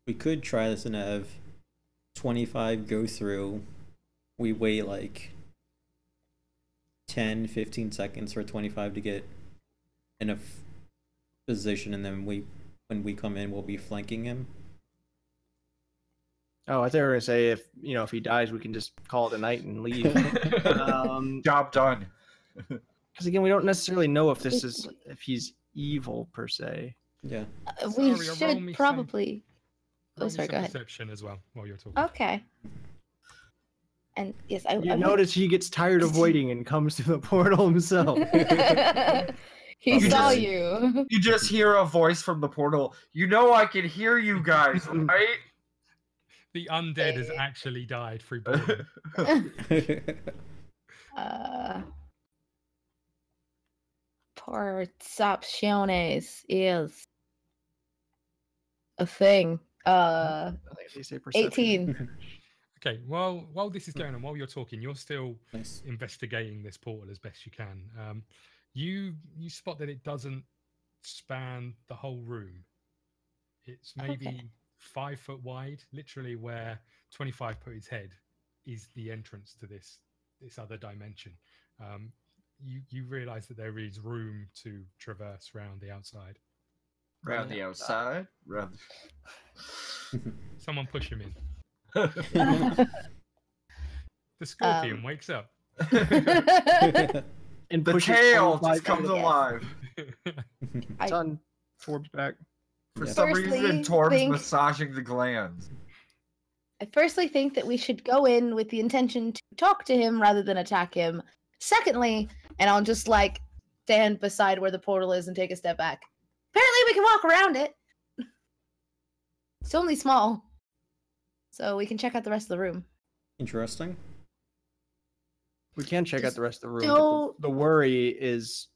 we could try this and have 25 go through. We wait like 10, 15 seconds for 25 to get in a position, and then when we come in, we'll be flanking him. Oh, I thought you were going to say if he dies, we can just call it a night and leave. Job done. Because again, we don't necessarily know if he's evil per se. Yeah. We should probably. Oh, sorry. Go ahead. Perception as well while you're talking. Okay. And yes, I notice he gets tired of waiting and comes to the portal himself. He saw you. You just hear a voice from the portal. I can hear you guys, right? The undead has actually died through boredom. Percepciones is a thing. 18. Okay, while this is going on, while you're talking, you're still investigating this portal as best you can. You spot that it doesn't span the whole room. It's maybe 5 foot wide, literally where 25 put his head is the entrance to this this other dimension. You realize that there is room to traverse around the outside. Around the outside. Someone push him in. The scorpion wakes up. And The pushes tail Torb just comes alive. It's on Torb's back. For Yeah. some Firstly, reason, Torb's think- massaging the glands. I firstly think that we should go in with the intention to talk to him rather than attack him. Secondly, and I'll just like stand beside where the portal is and take a step back. Apparently we can walk around it. It's only small. So we can check out the rest of the room. Interesting. We can check out Just the rest of the room. don't- But the worry is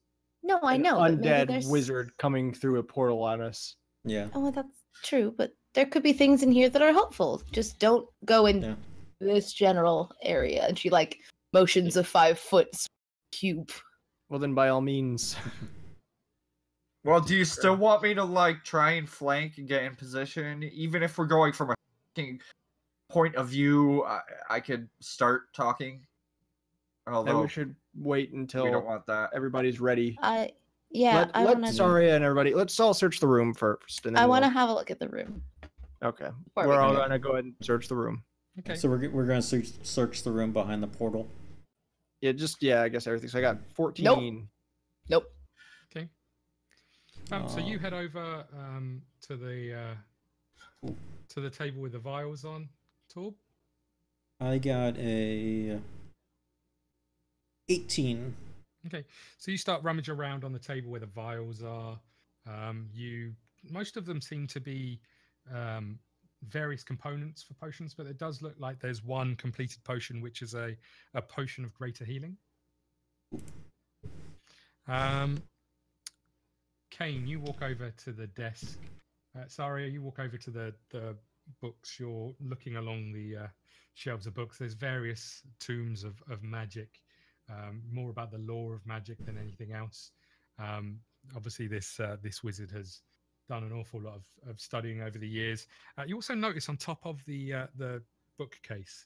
No, I an know. but maybe undead there's- wizard coming through a portal on us. Yeah. Oh, well, that's true, but there could be things in here that are helpful. Just don't go in Yeah. this general area. And she like motions a 5-foot cube. Well, then by all means. Well, do you still want me to like try and flank and get in position? Even if we're going from a fucking point of view, I could start talking. Then Although we should wait we don't until want that. everybody's ready. Yeah, I let want to. Sarya and everybody. Let's all search the room first. And then I want to we'll- have a look at the room. Okay. before we We're all go. gonna go ahead and search the room. Okay. So we're gonna search the room behind the portal. Yeah, I guess everything. So I got 14. Nope. Okay. So you head over to the table with the vials on, Torb. I got a 18. Okay, so you start rummaging around on the table where the vials are. Most of them seem to be various components for potions, but it does look like there's one completed potion, which is a potion of greater healing. Cain, you walk over to the desk. Sarya, you walk over to the books. You're looking along the shelves of books. There's various tomes of magic. More about the lore of magic than anything else. Obviously, this wizard has done an awful lot of studying over the years. You also notice on top of the bookcase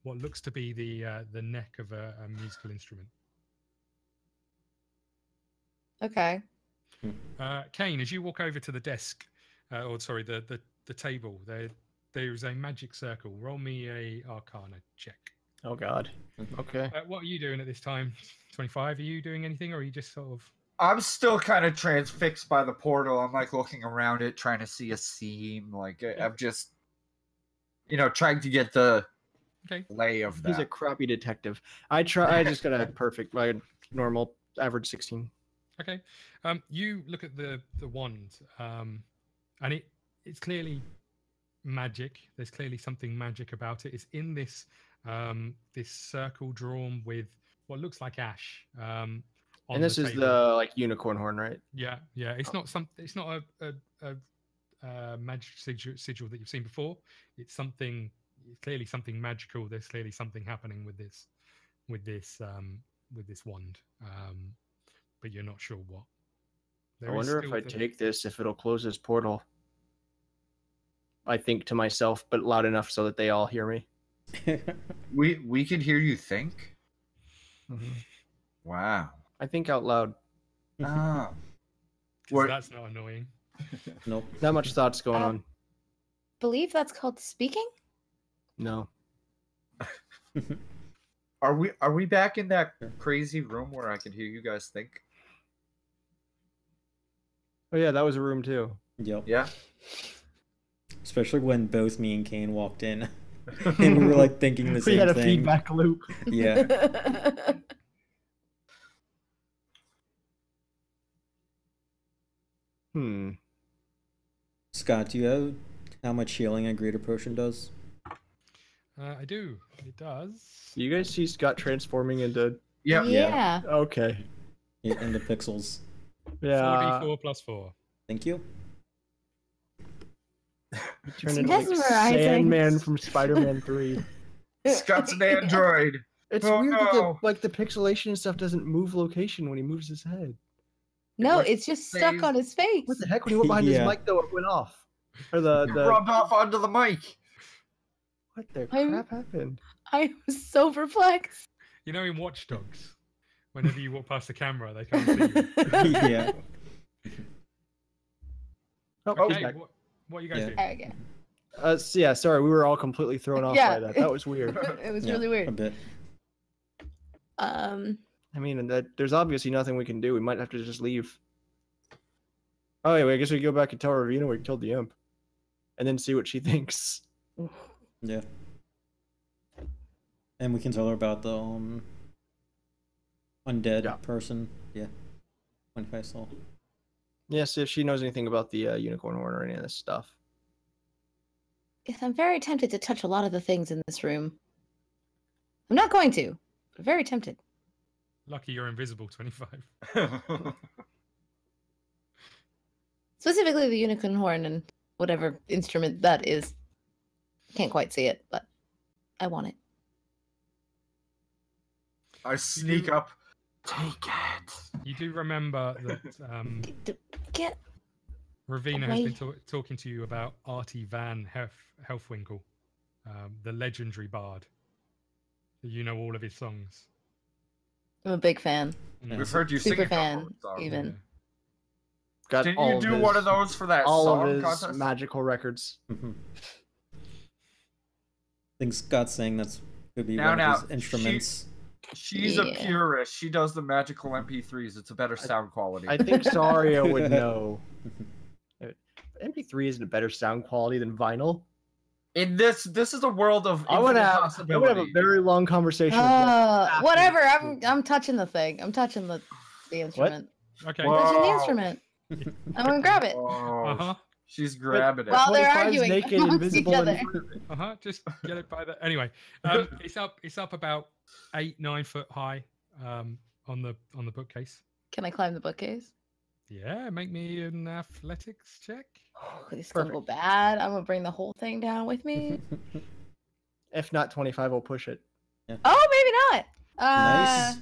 what looks to be the neck of a musical instrument. Okay. Cain, as you walk over to the desk, the table, there's a magic circle. Roll me a Arcana check. Oh God. Okay. What are you doing at this time? 25? Are you doing anything, or are you just sort of? I'm still kind of transfixed by the portal. I'm like looking around it, trying to see a seam. Like I'm just, trying to get the lay of that. He's a crappy detective. I just got a perfect, like normal average 16. Okay. You look at the wand, and it's clearly magic. There's clearly something magic about it. It's in this this circle drawn with what looks like ash. And this is the like unicorn horn, right? Yeah. It's not It's not a magic sigil that you've seen before. It's clearly something magical. There's clearly something happening with this wand, but you're not sure what. I wonder if I take this, if it'll close this portal. I think to myself, but loud enough so that they all hear me. We can hear you think. Mm-hmm. Wow. I think out loud. Ah. 'Cause that's not annoying. Nope. Not much thoughts going on. Believe that's called speaking? No. Are we back in that crazy room where I can hear you guys think? Oh yeah, that was a room too. Yep. Yeah. Especially when both me and Cain walked in, and we were like thinking the same We had a thing. feedback loop. Yeah. Scott, do you have how much healing a greater potion does? I do. It does. You guys see Scott transforming into? Yep. Yeah. Okay. Yeah, in the pixels. Yeah. 4d4 plus 4. Thank you. Turn into like mesmerizing. Sandman from Spider-Man 3. Scott's an android. It's Oh, weird no. that the pixelation and stuff doesn't move location when he moves his head. No, like it's just stuck saves- on his face. What the heck? When he went behind his Yeah. mic, though, it went off. Or Rubbed off onto the mic. what the I'm- crap happened? I was so perplexed. You know, in Watch Dogs, whenever you walk past the camera, they can't see you. Yeah. Oh, he's Okay, back. what are you guys Yeah. doing? Okay. So yeah, sorry, we were all completely thrown off Yeah. by that. That was weird. It was Yeah, really A weird. bit. Um, I mean, and there's obviously nothing we can do. We might have to just leave. Oh, yeah, I guess we can go back and tell Ravina we killed the imp. And then see what she thinks. Yeah. And we can tell her about the undead Yeah. person. Yeah. 25 soul. Yeah, see if she knows anything about the unicorn horn or any of this stuff. yes, I'm very tempted to touch a lot of the things in this room. I'm not going to, but very tempted. Lucky you're invisible, 25. Specifically the unicorn horn and whatever instrument that is. Can't quite see it, but I want it. I sneak up. Take it. You do remember that Get Ravina has been away. talking to you about Artie Van Helfwinkle, the legendary bard. You know all of his songs. I'm a big fan. Mm. We've heard you sing Super a couple fan, of songs. even. Got Didn't all you of do his, one of those for that all song of his contest? magical records. I think Scott's saying that's could be Now, one now, of his instruments. She's a Yeah. purist. She does the magical MP3s. It's a better sound quality. I think Sarya would know. MP3 isn't a better sound quality than vinyl. In this is a world of I would infinite have a possibility. very long conversation. with Jeff. Whatever. I'm touching the thing. I'm touching the instrument. Okay. Whoa. I'm touching the instrument. I'm gonna grab it. Oh, Uh-huh. she's grabbing it. Well, they're 25's arguing naked, amongst invisible, each and other. Just get it by the anyway. It's up about 8-9 foot high on the bookcase. Can I climb the bookcase? Yeah, make me an athletics check. Oh, this is gonna go bad. I'm gonna bring the whole thing down with me. If not 25, we'll push it. Oh, maybe not. Nice.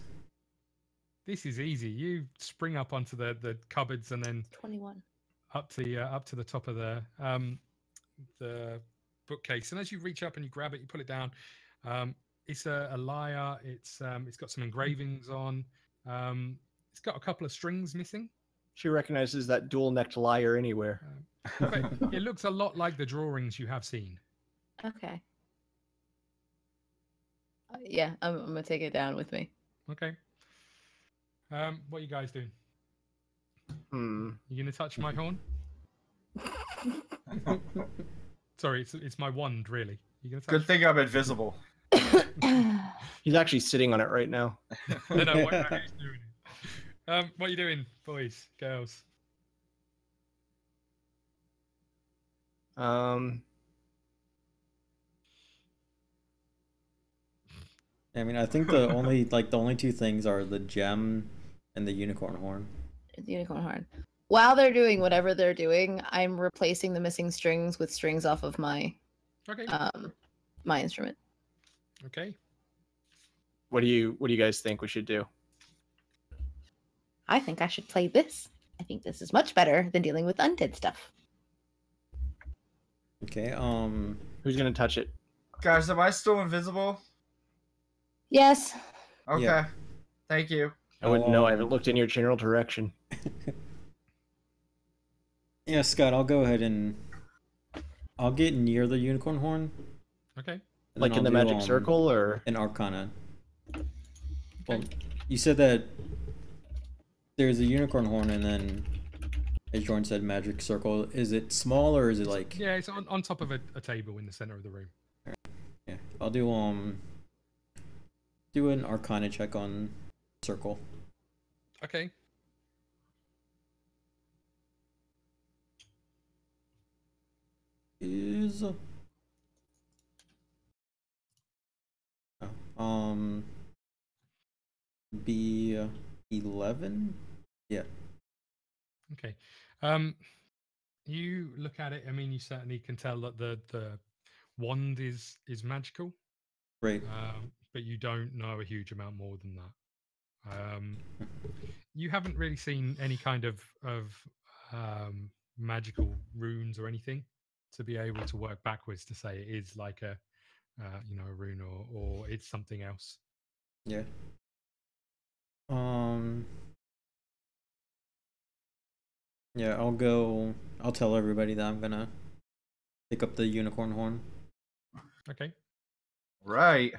This is easy. You spring up onto the cupboards and then 21. up to the top of the bookcase. And as you reach up and you grab it, you pull it down. It's a lyre. It's got some engravings on. It's got a couple of strings missing. She recognizes that dual-necked lyre anywhere. But it looks a lot like the drawings you have seen. Okay. Yeah, I'm gonna take it down with me. Okay. What are you guys doing? Hmm. You gonna touch my horn? Sorry, it's my wand, really. You gonna touch? Good thing I'm invisible. He's actually sitting on it right now. No, what are you doing? What are you doing, boys, girls? I mean, I think the only two things are the gem and the unicorn horn. The unicorn horn. While they're doing whatever they're doing, I'm replacing the missing strings with strings off of my Okay. my instrument. Okay. What do you guys think we should do? I think I should play this. I think this is much better than dealing with undead stuff. Okay. Who's gonna touch it? Guys, am I still invisible? Yes. Okay. Yeah. Thank you. I wouldn't know. I haven't looked in your general direction. Yeah, Scott, I'll go ahead and I'll get near the unicorn horn. Okay. and Like then in the I'll do, magic circle, or an arcana. Well, you said that there's a unicorn horn, and then, as Jordan said, magic circle. Is it small or is it like? Yeah, it's on top of a table in the center of the room. Yeah, I'll do an arcana check on circle. Okay. Is be 11. Yeah. Okay. You look at it. I mean, you certainly can tell that the wand is magical, Right. but you don't know a huge amount more than that. You haven't really seen any kind of magical runes or anything to be able to work backwards to say it is like a you know, a rune, or it's something else. Yeah. Yeah, I'll tell everybody that I'm gonna pick up the unicorn horn. Okay. Right.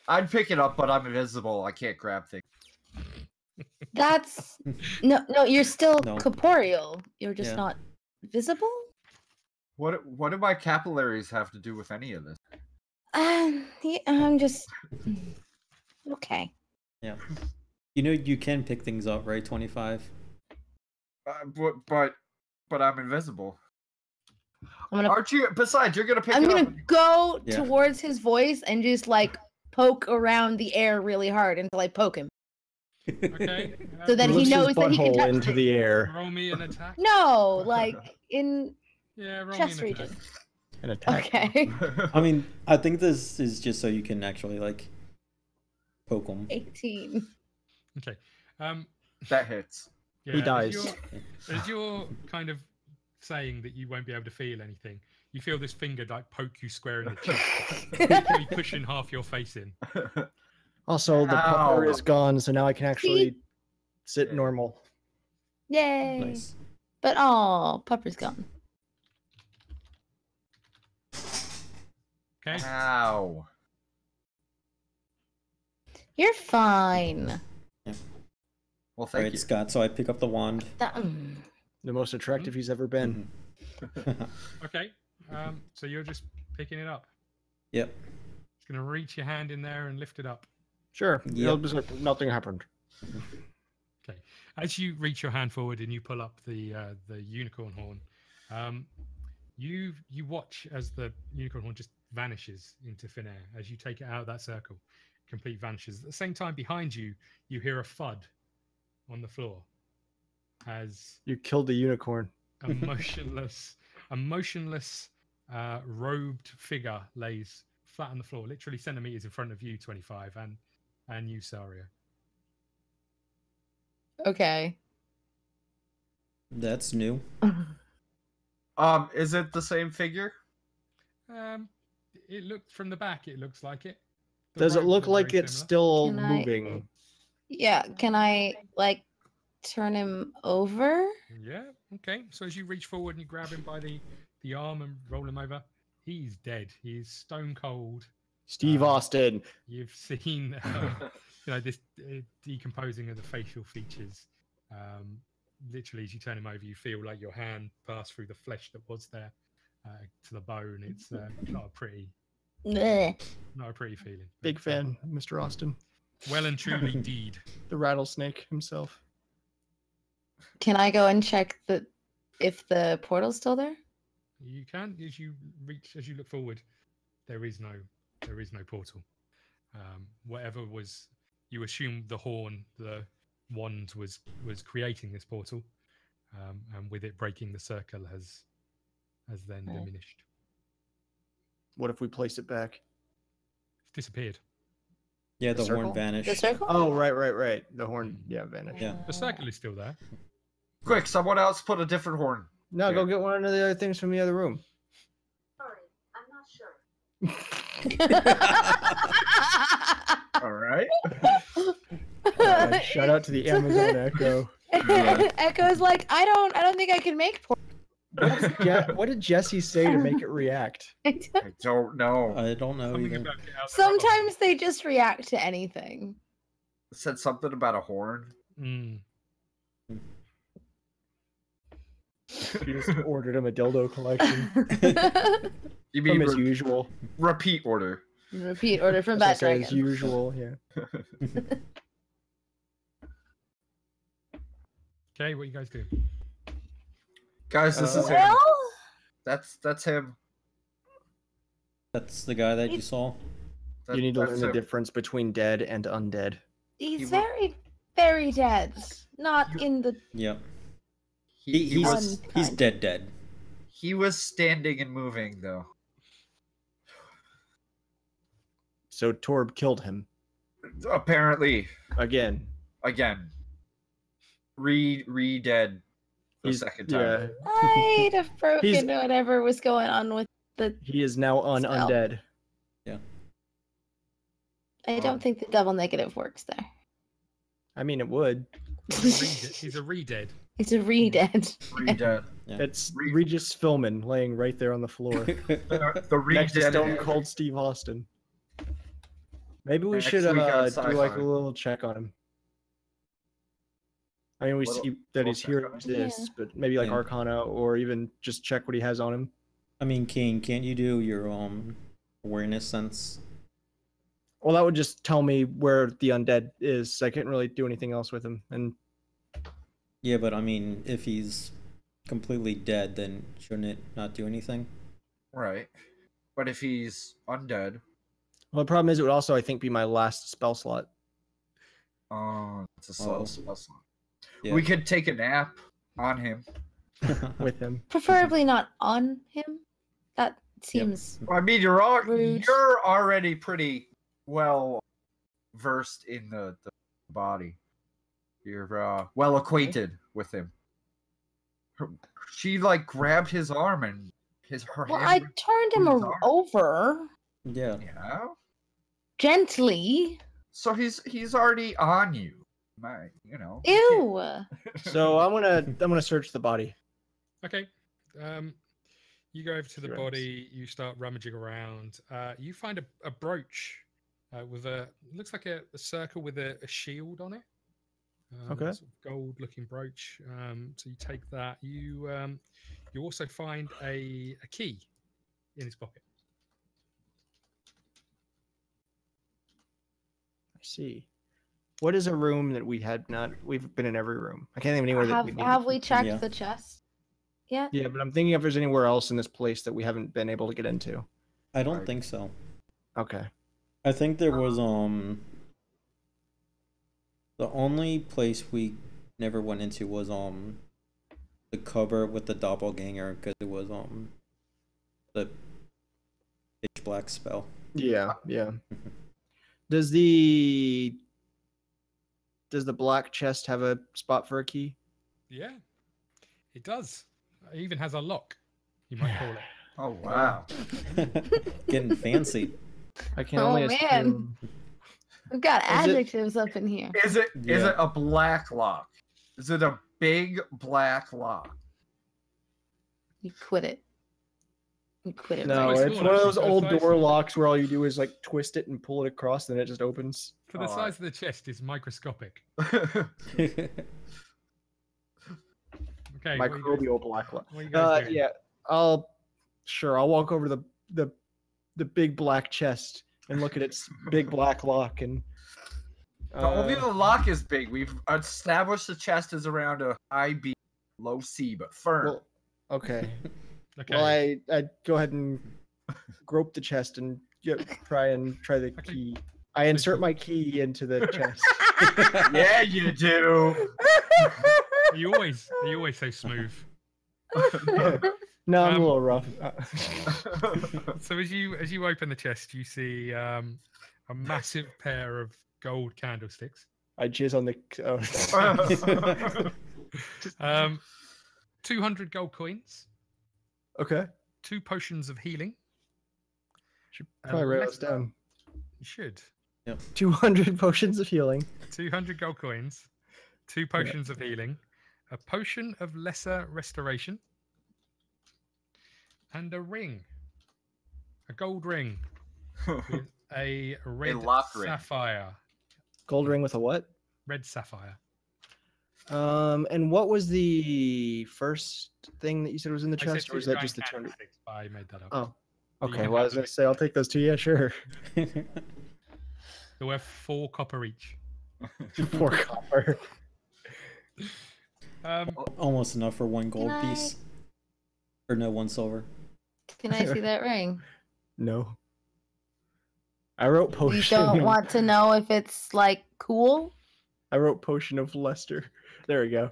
I'd pick it up, but I'm invisible. I can't grab things. That's no. You're still No. corporeal. You're just Yeah. not visible. What do my capillaries have to do with any of this? Yeah, I'm just okay. Yeah. You know you can pick things up, right? 25. But I'm invisible. I'm gonna. Aren't you? Besides, you're gonna pick I'm it gonna up. go Yeah. towards his voice and just like poke around the air really hard until I poke him, Okay. so that he Lifts his knows that he can butthole touch into me. the air Roll me an attack. No, like in Yeah, roll chest me an attack. region. and attack. Okay. I mean, I think this is just so you can actually like poke them. 18. Okay. That hits. Yeah, He as dies. As you're kind of saying that you won't be able to feel anything, you feel this finger like poke you square in the chest, literally pushing half your face in. Also, the pupper Ow. is gone, so now I can actually sit normal. Yay. Nice. But oh, Pupper's gone. Okay. Ow. You're fine. Well, All thank right, you. Scott. So I pick up the wand. The most attractive he's ever been. Okay. So you're just picking it up. Yep. Just gonna reach your hand in there and lift it up. Sure. Yep. It'll just like nothing happened. Okay. As you reach your hand forward and you pull up the unicorn horn, you watch as the unicorn horn just vanishes into thin air. As you take it out of that circle, complete vanishes. At the same time, behind you, you hear a thud on the floor as You killed the unicorn. a motionless robed figure lays flat on the floor, literally centimeters in front of you, 25, and you, Sarya. Okay. That's new. Is it the same figure? It looked from the back. It looks like it. The Does it robes look are like very it's similar. still Can I- moving? Yeah, can I like turn him over? Yeah. Okay. So as you reach forward and you grab him by the arm and roll him over, he's dead. He's stone cold. Steve Austin. You've seen, this decomposing of the facial features. Literally, as you turn him over, you feel like your hand passed through the flesh that was there to the bone. It's not a pretty feeling. Big But, fan, Mr. Austin. well and truly deed. The rattlesnake himself. Can I go and check if the portal's still there? You can, as you look forward, there is no portal. Whatever was, you assume the horn, the wand was creating this portal, and with it breaking the circle has then diminished. What if we place it back? It's disappeared. Yeah, the circle? horn vanished. The circle? Oh, right. The horn, yeah, vanished. Yeah. The circle is still there. Quick, someone else put a different horn. No, Yeah. go get one of the other things from the other room. Sorry, I'm not sure. All right. Shout out to the Amazon Echo. Echo's like, I don't think I can make portal. What did Jesse say to make it react? I don't know. I don't know Something either. about it out the rubble. Sometimes they just react to anything. It said something about a horn. Mm. You just ordered him a dildo collection. You From mean as usual. repeat order? Repeat order from That's Bat what I said, as Dragon. usual, yeah. Okay, what you guys do? Guys, this is him. Well, That's him. That's the guy that you saw. That- You need to that's learn the him. difference between dead and undead. he's He wa- very, very dead. Not in the. Yep. He He's was Unkind. dead. he was standing and moving though. So Torb killed him. Apparently, Again. again. Re-dead the He's- second time. Yeah. Might have broken He's- whatever was going on with the. He is now Spell. undead. I don't think the double negative works there. I mean, it would. He's a re-dead. It's a re-dead. Re-dead. Yeah. It's Regis Philman laying right there on the floor. The Next to re-dead. Stone Cold Steve Austin. Maybe we Next should week on do like a Sci-Fi. little check on him. I mean, we Little- see that his little check hero on him. exists, but maybe like Yeah. Arcana or even just check what he has on him. I mean, Cain, can't you do your awareness sense? Well, that would just tell me where the undead is. I can't really do anything else with him. And Yeah, but I mean, if he's completely dead, then shouldn't it not do anything? Right. But if he's undead, well, the problem is it would also, I think, be my last spell slot. it's a slow Oh. spell slot. Yeah. We could take a nap on him. with him. Preferably not on him. That seems I mean, Rude. you're already pretty well versed in the body. You're well acquainted with him. She like grabbed his arm and her well. hand. I turned him his arm. over Yeah. Yeah. gently. So he's already on you. You know. Ew. So I'm gonna search the body. Okay. You go over to the Sure. body. You start rummaging around. You find a brooch with looks like a circle with a shield on it. Okay. Sort of gold-looking brooch. So you take that. You also find a key in his pocket. I see. What is a room that we had not? We've been in every room. I can't think of anywhere that Have we checked Yeah. the chest yet? Yeah, but I'm thinking if there's anywhere else in this place that we haven't been able to get into. I don't Right. think so. Okay. I think there was the only place we never went into was the cover with the doppelganger because it was the pitch black spell. Yeah, yeah. Does the black chest have a spot for a key? Yeah, it does. It even has a lock. You might call it. Oh wow. Getting fancy. I can Oh, only man. assume. We've got Is it- adjectives up in here. Is it Yeah. a black lock? Is it a big black lock? You quit it. You quit it. No, Nice right it's one, one of actually. those That's old nice. door locks where all you do is like twist it and pull it across, and then it just opens. For the Oh, size of the chest, it's microscopic. Okay. what are you guys- Microbial black lock. what are you guys doing? Yeah, I'll walk over to the big black chest and look at its big black lock and. Only the lock is big. We've established the chest is around a high B, low C, but firm. Well, okay. Okay. Well, I go ahead and grope the chest and try the Okay. key. I insert my key into the chest. Yeah, you do. you always so smooth. No, I'm a Um, little rough. So as you open the chest, you see a massive pair of gold candlesticks. I jizz on the. 200 gold coins, Okay. 2 potions of healing. Should probably write this lesser- down. You should. 200 potions of healing. 200 gold coins, 2 potions of healing, a potion of lesser restoration, and a ring. A gold ring with a red lock ring. sapphire. Gold ring with a what? Red sapphire. And what was the first thing that you said was in the I said chest, or was 2 that giant just the 200? candlesticks, but I made that up. Oh, But you okay. can Well, I have was them. gonna say I'll take those two. Yeah, sure. They're worth 4 copper each. 4 copper. Almost enough for 1 gold Can I- piece. Or no, 1 silver. Can I see that ring? No. I wrote You potion. don't want to know if it's like cool? I wrote potion of Lester. There we go.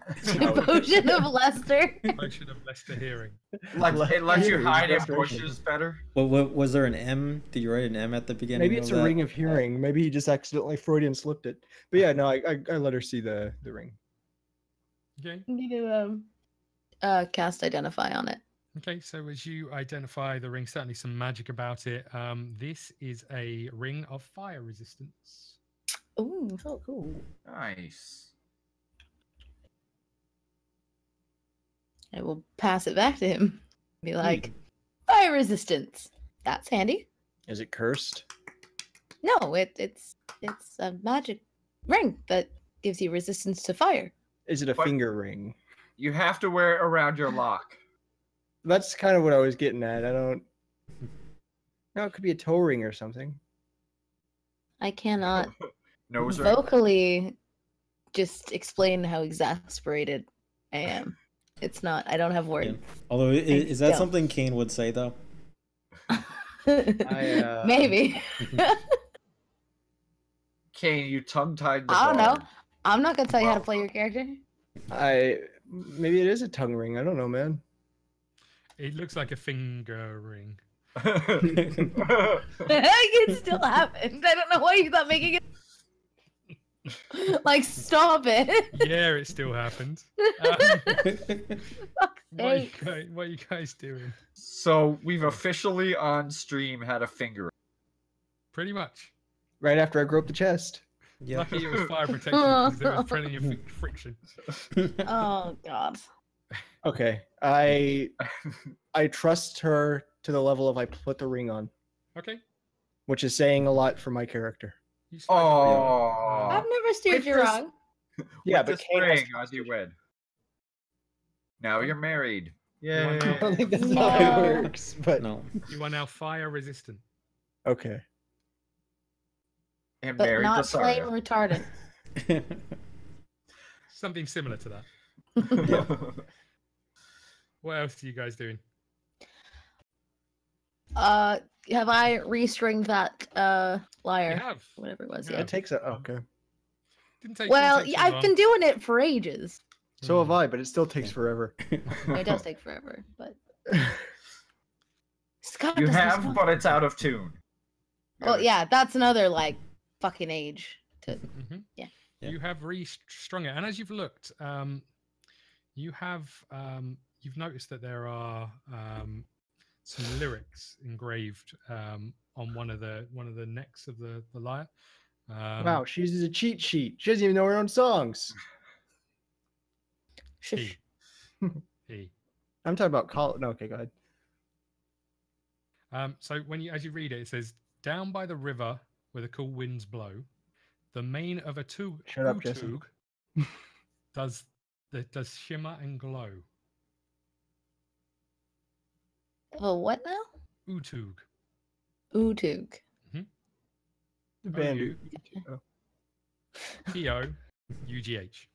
Potion of Lester. Potion of Leicester hearing. Like it lets you Hearing, hide in restoration. bushes better. Well, was there an M? Did you write an M at the beginning? Maybe it's of a that? ring of hearing. Maybe he just accidentally Freudian slipped it. But yeah, no, I let her see the ring. Okay. You need to cast identify on it. Okay, so as you identify the ring, certainly some magic about it. This is a ring of fire resistance. Ooh. Oh, cool. Nice. I will pass it back to him. Be like, fire resistance. That's handy. Is it cursed? No, it's a magic ring that gives you resistance to fire. Is it a What? finger ring? You have to wear it around your lock. That's kind of what I was getting at. I don't. No, it could be a toe ring or something. I cannot Nose ring. vocally just explain how exasperated I am. It's not. I don't have Yeah. words. Although, is that don't. something Cain would say though? Maybe. Cain, you tongue-tied the I don't know. bard. I'm not gonna tell you how to Well- play your character. Maybe it is a tongue ring. I don't know, man. It looks like a finger ring. It still happened. I don't know why you thought making it. Like, stop it. Yeah, it still happened. Fuck's What sake. are you guys doing? So we've officially on stream had a finger. Pretty much. Right after I broke the chest. Yeah. Lucky it was fire protection because there was plenty of friction. Oh god. Okay, I trust her to the level of I put the ring on, Okay. which is saying a lot for my character. You slightly- Oh, I've never steered you With this- wrong. Yeah, with but this Cain has ring to- as you wed. Now you're married. One Yeah. I now. don't think that's how it No. works, but No. You are now fire resistant. okay. And But married not to flame Sarya. retardant. Something similar to that. What else are you guys doing? Have I restringed that You lyre? have. Whatever it was, Yeah. yeah. It takes a okay. Didn't take. Well, didn't take yeah, too I've been doing it for ages. So have I, but it still takes forever. It does take forever, but Scott You does this have, one. but it's out of tune. Well, yeah, that's another like fucking age. To Mhm. Yeah. Yeah. You have restrung it, and as you've looked, you have you've noticed that there are some lyrics engraved on one of the necks of the lyre. Wow, she uses a cheat sheet. She doesn't even know her own songs. shush. He. I'm talking about call. No, okay, go ahead. So as you read it, it says, "Down by the river where the cool winds blow, the mane of a Shut up, Jason. does shimmer and glow." Oh, what now? Utug. Utug. The band. P-O-U-G-H.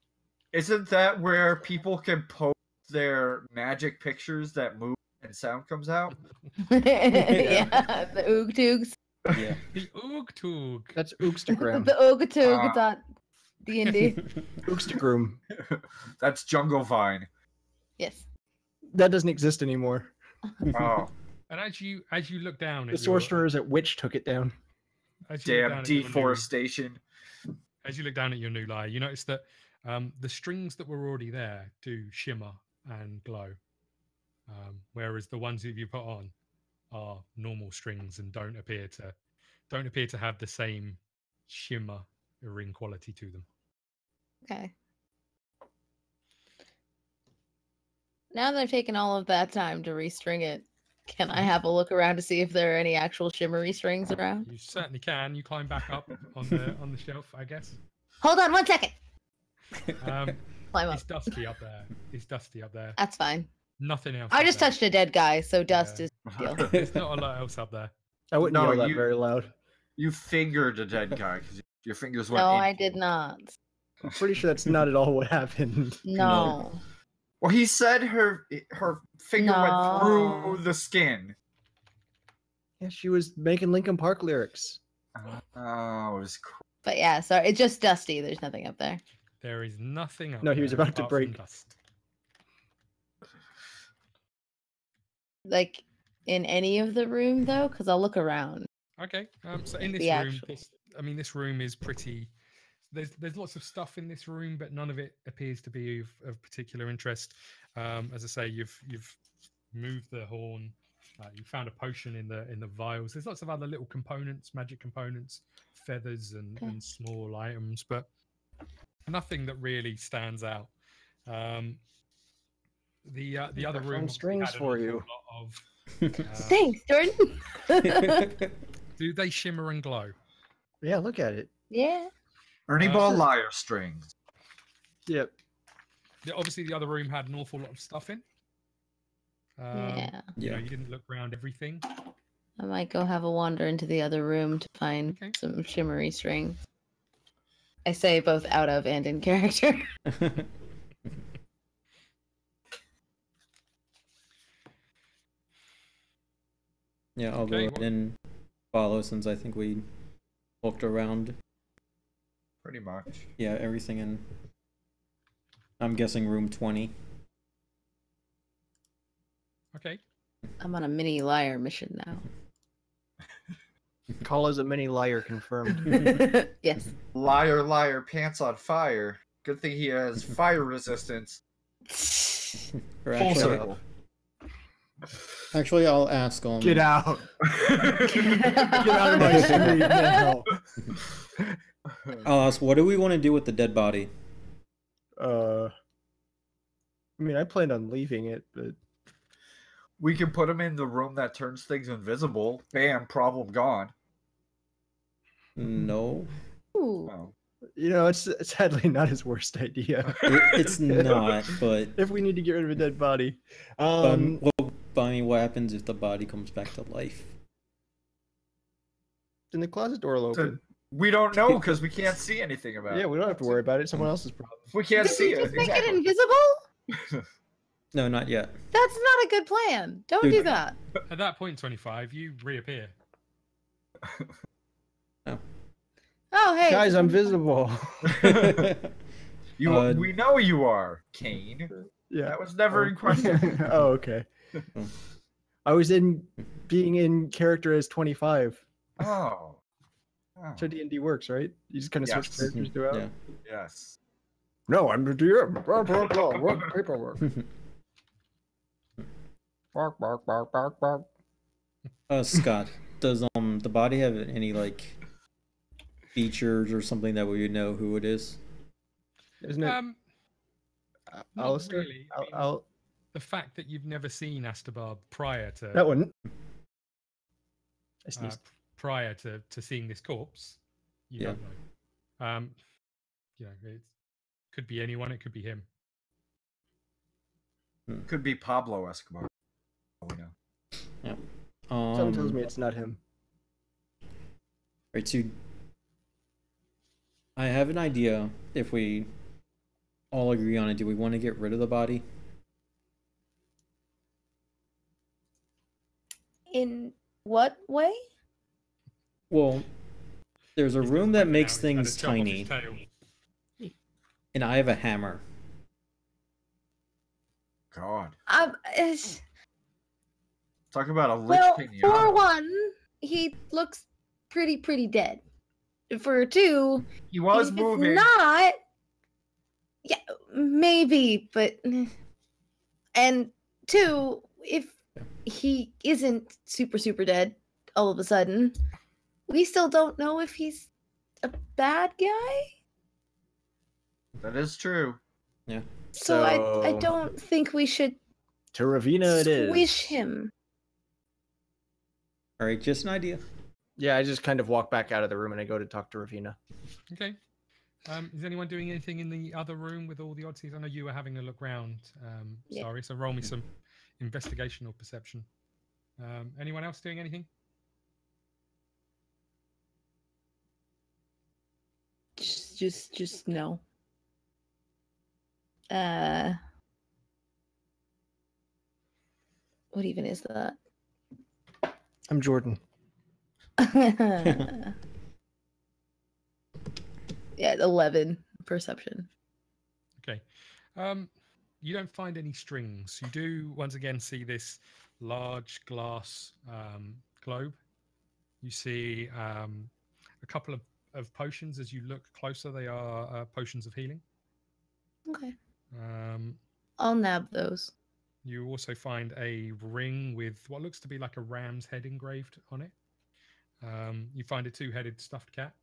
Isn't that where people can post their magic pictures that move and sound comes out? Yeah, the Oogtugs. Yeah. The Oogtug. That's Oogstagram. The Oogtug Ah. dot D&D. Oogstagram. That's Jungle Vine. Yes. That doesn't exist anymore. Oh, And as you look down, The at your, sorcerers at Witch took it down. as you look damn down at your new- deforestation. as you look down at your new lyre, you notice that the strings that were already there do shimmer and glow, whereas the ones that you put on are normal strings and don't appear to have the same shimmer ring quality to them. Okay. Now that I've taken all of that time to restring it, can I have a look around to see if there are any actual shimmery strings around? You certainly can. You climb back up on the shelf, I guess. Hold on 1 second. Um, Climb up. it's dusty up there. It's dusty up there. That's fine. Nothing else. I up just there. touched a dead guy, so dust Yeah. is deal. There's not a lot else up there. I wouldn't No, yell that you- very loud. You fingered a dead guy because your fingers went. No, in. I did not. I'm pretty sure that's not at all what happened. No. Well, he said her finger went No. through the skin. Yeah, she was making Linkin Park lyrics. Oh, it was But yeah, sorry. It's just dusty. There's nothing up there. There is nothing up No, he was there about to apart from break. dust. Like in any of the room though, because I'll look around. Okay. So in this The room, actual- this room is pretty. There's lots of stuff in this room, but none of it appears to be of particular interest. As I say, you've move the horn. You found a potion in the vials. There's lots of other little components, magic components, feathers and small items, but nothing that really stands out. The other room found strings had an for awful you. lot of, Thanks, Jordan. do they shimmer and glow? Yeah, look at it. Yeah. Ernie Ball lyre strings. Yep. Obviously, the other room had an awful lot of stuff in. Yeah. You know, you didn't look around everything. I might go have a wander into the other room to find Okay. some shimmery strings. I say both out of and in character. Yeah, I'll go ahead and follow since I think we looked around. Pretty much. Yeah, everything in. I'm guessing room 20. Okay. I'm on a mini liar mission now. Call as a mini liar confirmed. Yes. Liar, liar, pants on fire. Good thing he has fire resistance. Or Full actually, circle. actually, I'll ask him. Get out. Get out of my street now. I'll ask, what do we want to do with the dead body? I mean, I planned on leaving it, but We can put him in the room that turns things invisible. Bam, problem gone. No, Ooh. Oh. you know, it's sadly not his worst idea. it's not. But If we need to get rid of a dead body, well, I mean, what happens if the body comes back to life? then the closet door will open. We don't know because we can't see anything about Yeah, it. we don't have to worry about it. Someone else's problem. We can't Did see you it. just make it Exactly. invisible? No, not yet. That's not a good plan. Don't Dude. do that. At that point, 25, you reappear. Oh, hey. Guys, I'm visible. We know you are, Cain. Yeah. That was never in question. Oh, okay. I was being in character as 25. Oh. That's how D&D works, right? You just kind of switch Yes. characters throughout. Yeah. Yes. No, I'm the DM. Blah, blah, blah. Work paperwork. Bark, bark, bark, bark, bark. Scott, does the body have any like features or something that we would know who it is? Isn't it? Not Alistair? really. I mean, the fact that you've never seen Astabar prior to That one. I uh, sneezed. prior to seeing this corpse, you Yeah. don't know. You know, it could be anyone. It could be him. Could be Pablo Escobar. We know. Someone tells me it's not him. Right, so I have an idea. If we all agree on it, do we want to get rid of the body? In what way? Well, there's a He's gonna room that break it makes down. things He's gonna chop off his tiny, tail. and I have a hammer. God. It's- Talk about a lich well, pinata. for one, he looks pretty dead. For two, He was if moving. it's not, yeah, maybe, but and two, if he isn't super dead all of a sudden, we still don't know if he's a bad guy. That is true. So I So- don't think we should To Ravina it is. squish him. All right, just an idea. Yeah, I just kind of walk back out of the room and I go to talk to Ravina. Okay. Is anyone doing anything in the other room with all the oddities? I know you were having a look round. Yeah. Sorry, so roll me some investigation or perception. Anyone else doing anything? Just no. What even is that? I'm Jordan. Yeah, 11 perception. Okay. You don't find any strings. You do once again see this large glass globe. You see a couple of potions. As you look closer, they are potions of healing. Okay. Um, I'll nab those. You also find a ring with what looks to be like a ram's head engraved on it. You find a two-headed stuffed cat,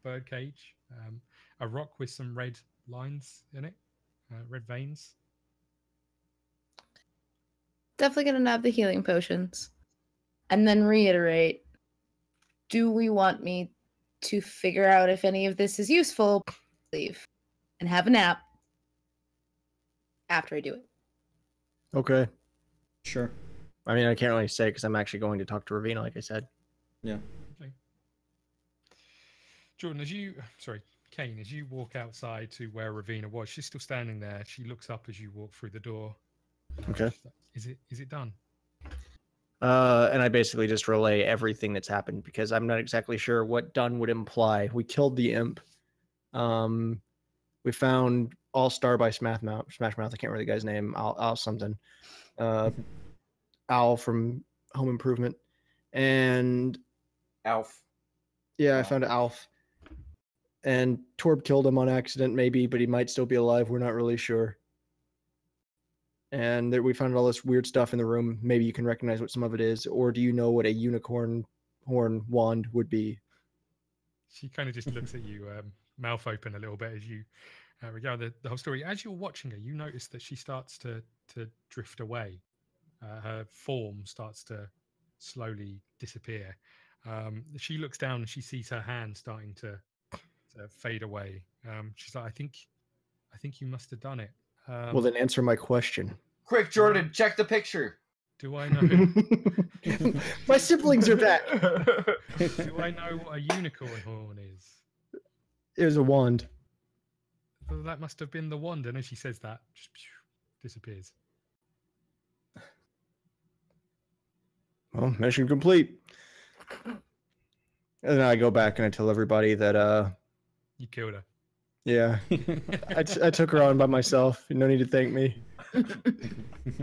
birdcage, a rock with some red lines in it, red veins. Definitely gonna nab the healing potions. And then reiterate, do we want me to figure out if any of this is useful? Leave. And have a nap after I do it. Okay. Sure. I mean, I can't really say because I'm actually going to talk to Ravina, like I said. Yeah. Okay. Jordan, Cain, as you walk outside to where Ravina was, she's still standing there. She looks up as you walk through the door. Okay. Is it done? And I basically just relay everything that's happened because I'm not exactly sure what done would imply. We killed the imp. We found All-Star by Smash Mouth. I can't remember the guy's name. Al something. Al from Home Improvement. And Alf. yeah, I found Alf. And Torb killed him on accident, maybe, but he might still be alive. We're not really sure. And we found all this weird stuff in the room. Maybe you can recognize what some of it is, or do you know what a unicorn horn wand would be? She kind of just looks at you, mouth open a little bit as you regard the whole story. As you're watching her, you notice that she starts to drift away. Her form starts to slowly disappear. She looks down and she sees her hand starting to fade away. She's like, I think you must have done it. Well, then answer my question. Quick, Jordan, check the picture. Do I know? My siblings are back. Do I know what a unicorn horn is? It was a wand. Well, that must have been the wand. And as she says that, just disappears. Well, mission complete. And then I go back and I tell everybody that You killed her. yeah, I took her on by myself. No need to thank me.